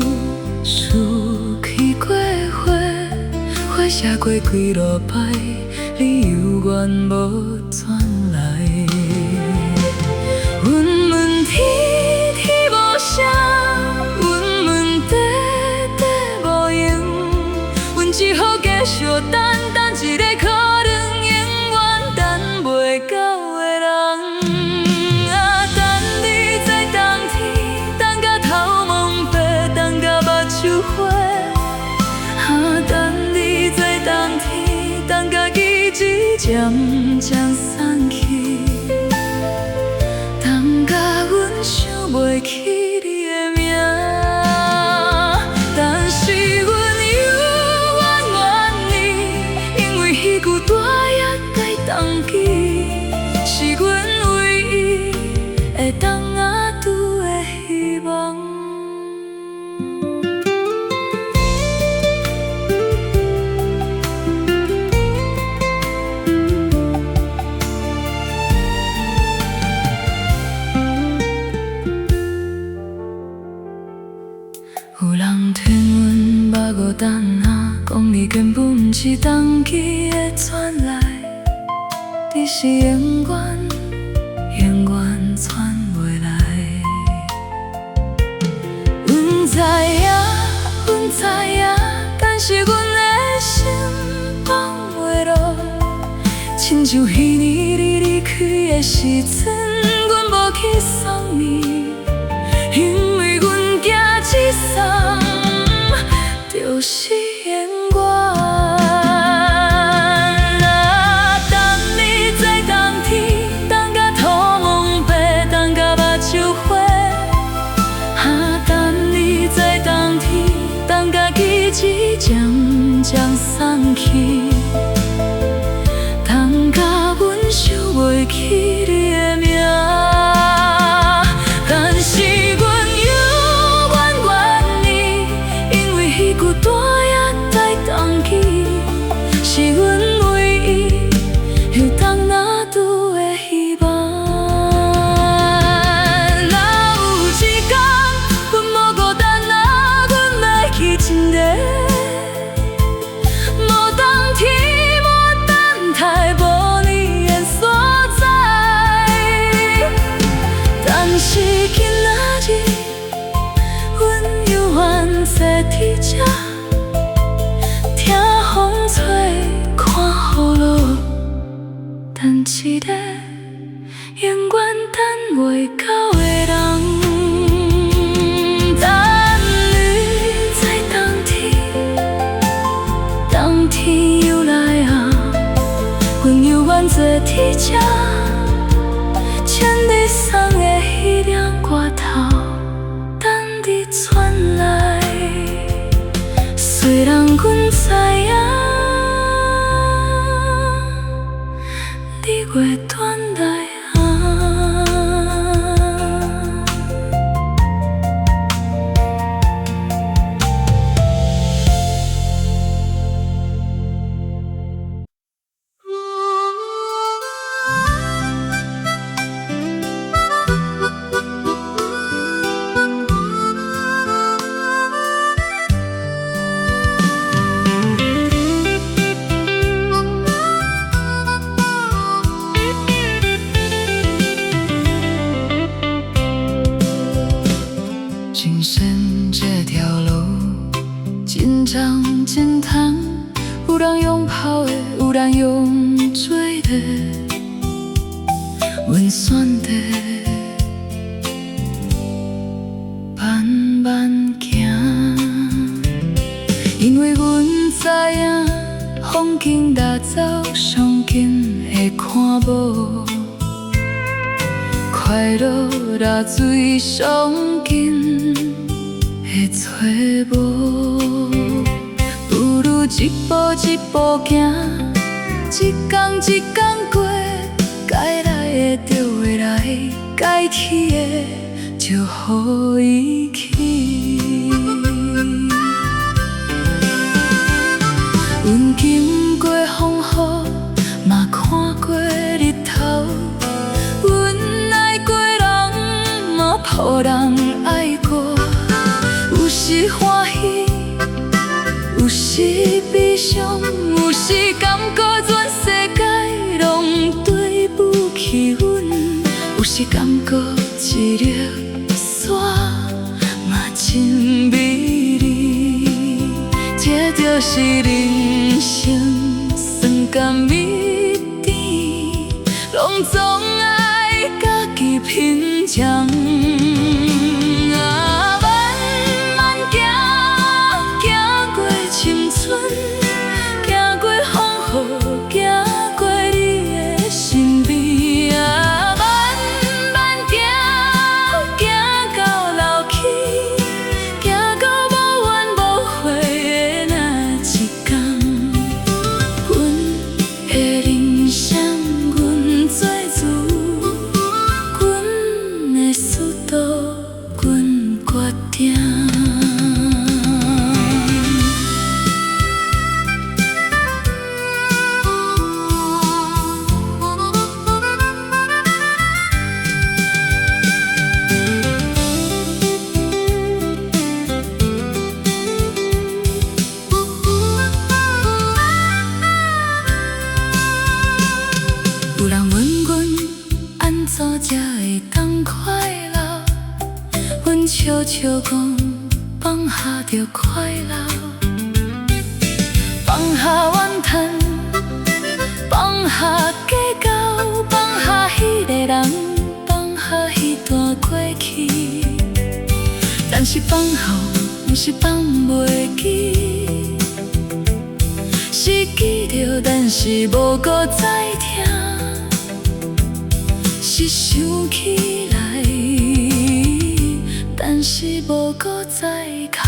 树开过花，花谢过几落摆，你犹原无转来。阮问天，天无声；阮问地，地无用。阮只好继续等，等一个可能永远等袂到的人。啊，等你在冬天，等甲头毛白，等甲目睭花。啊，等你在冬天，等甲记忆渐渐散去，等甲阮想袂起你的名。但是阮犹原愿意，因为迄句大爷待冬去，是阮唯一会当阿拄的希望。你是永远，永远传袂来。阮知影，阮知影，但是阮的心放袂落，亲像彼年你离开的时阵，阮无去送你，因为阮惊这送就是永远。啊，等你在冬天，等甲土蒙白，等甲目睭花。啊，等你在冬天，等甲记忆渐渐送去，等甲阮想袂起你的名。但是阮犹原愿意，因为彼句大约在冬季，是阮唯一有当若拄的希望。若有一天阮无孤单啊，阮要去一个无冬天、无等待、无你的所在。但是今仔日，阮犹原坐伫这，听风吹，看雨落，等一个永远等袂到的人。等你在冬天，冬天又来啊，阮犹原坐伫这，牵你送的迄粒歌头，等你传来。虽然阮知影，你袂转来啊。人生这条路，真长真长，有人用跑的，有人用追的。阮选择慢慢行，因为阮知影，风景拿走上紧会看无，快乐拿水上紧会找无。不如一步一步行，一天一天过，该来的就会来，该去的就予伊去。阮经过风雨，嘛看过日头，阮爱过人，嘛予人爱过。有时欢喜，有时悲伤，有时感觉全世界拢对不起阮，有时感觉一粒沙嘛真美丽。这就是人生，酸甘蜜甜，拢总爱家己品尝。有人问阮安怎才会当快乐，阮笑笑讲放下就快乐，放下怨叹，放下计较，放下迄个人，放下迄段过去。但是放后不是放袂记，是记着，但是无搁再听，是想起来，但是无搁再哭。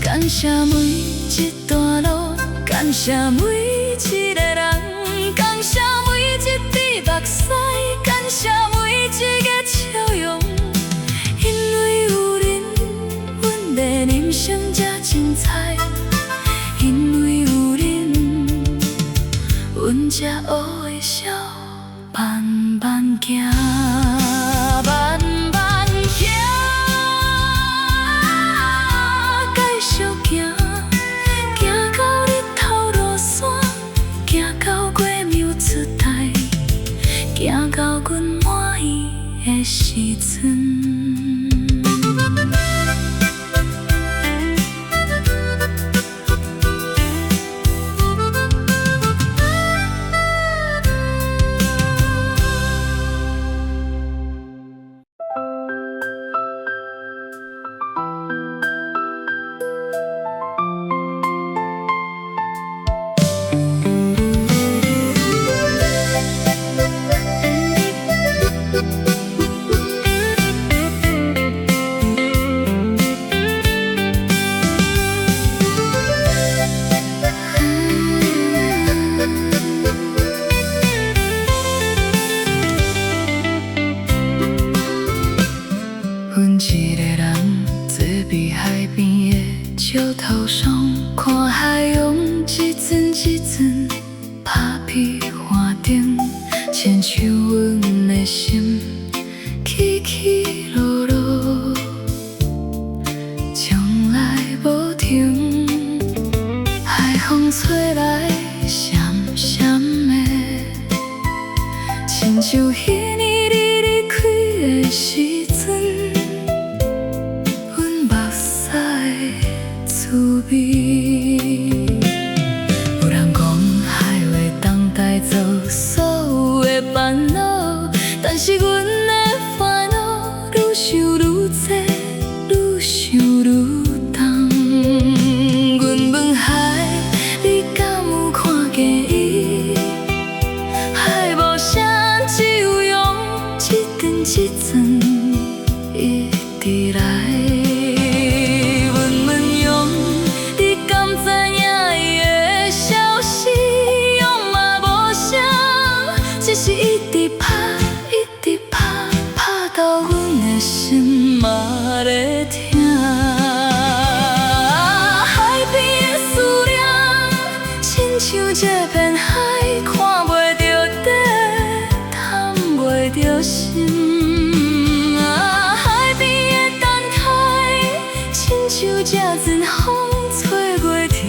感谢每一段路，感谢每一个人，感谢每一滴目屎，感谢每一个笑容。因为有恁，阮的人生才精彩；因为有恁，阮才学会笑，慢慢行。行到阮满意的时阵。一个人坐伫海边的石头上，看海洋一阵一阵打伫岸顶，亲像阮的心起起落落，从来无停。海风吹来闪闪的，亲像迄年你离开的时阵。滋味，有人讲海会当带走所有的烦恼，但是阮的烦恼愈想愈多，愈想愈重。阮问海，你敢有看见伊？海无声，只有用一阵一阵一直来。只是一直拍，一直拍，拍到阮的心嘛在疼。海边的思念，亲像这片海，看袂着底，探袂着心。海边的等待，亲像这阵风，吹过天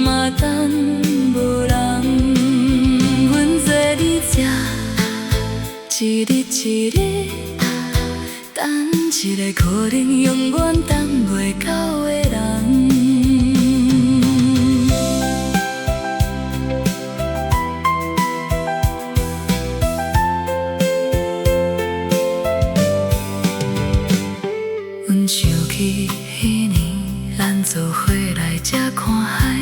嘛等无人。一日一日，等一个可能永远等袂到的人。阮想起迄年，咱做伙来这看海。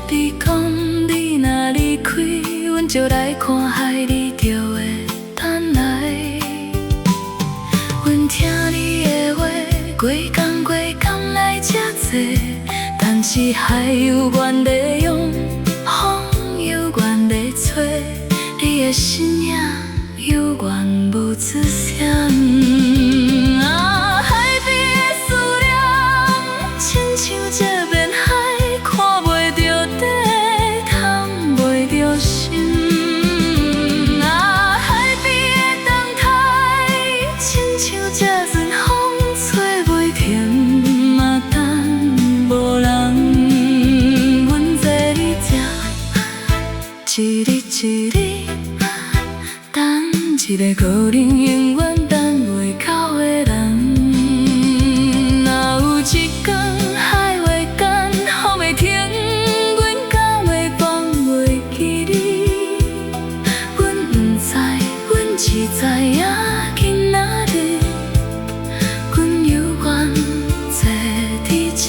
你讲你若离开，阮就来看海，你就会。阮听你的话，过工来这坐，但是海有原地用风身影犹原无出声。啊，海边的思念，亲像这面海，看袂着底，通袂着心。啊，海边的动态，亲像这阵风，吹袂停，嘛等无人。阮坐你这，一日一日。一个可能永远等袂到的人，若有一天海会干，风会停，阮敢会放袂记你？阮不知，阮只知影今仔日，阮犹原坐伫这，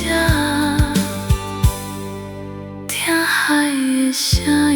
听海的声音。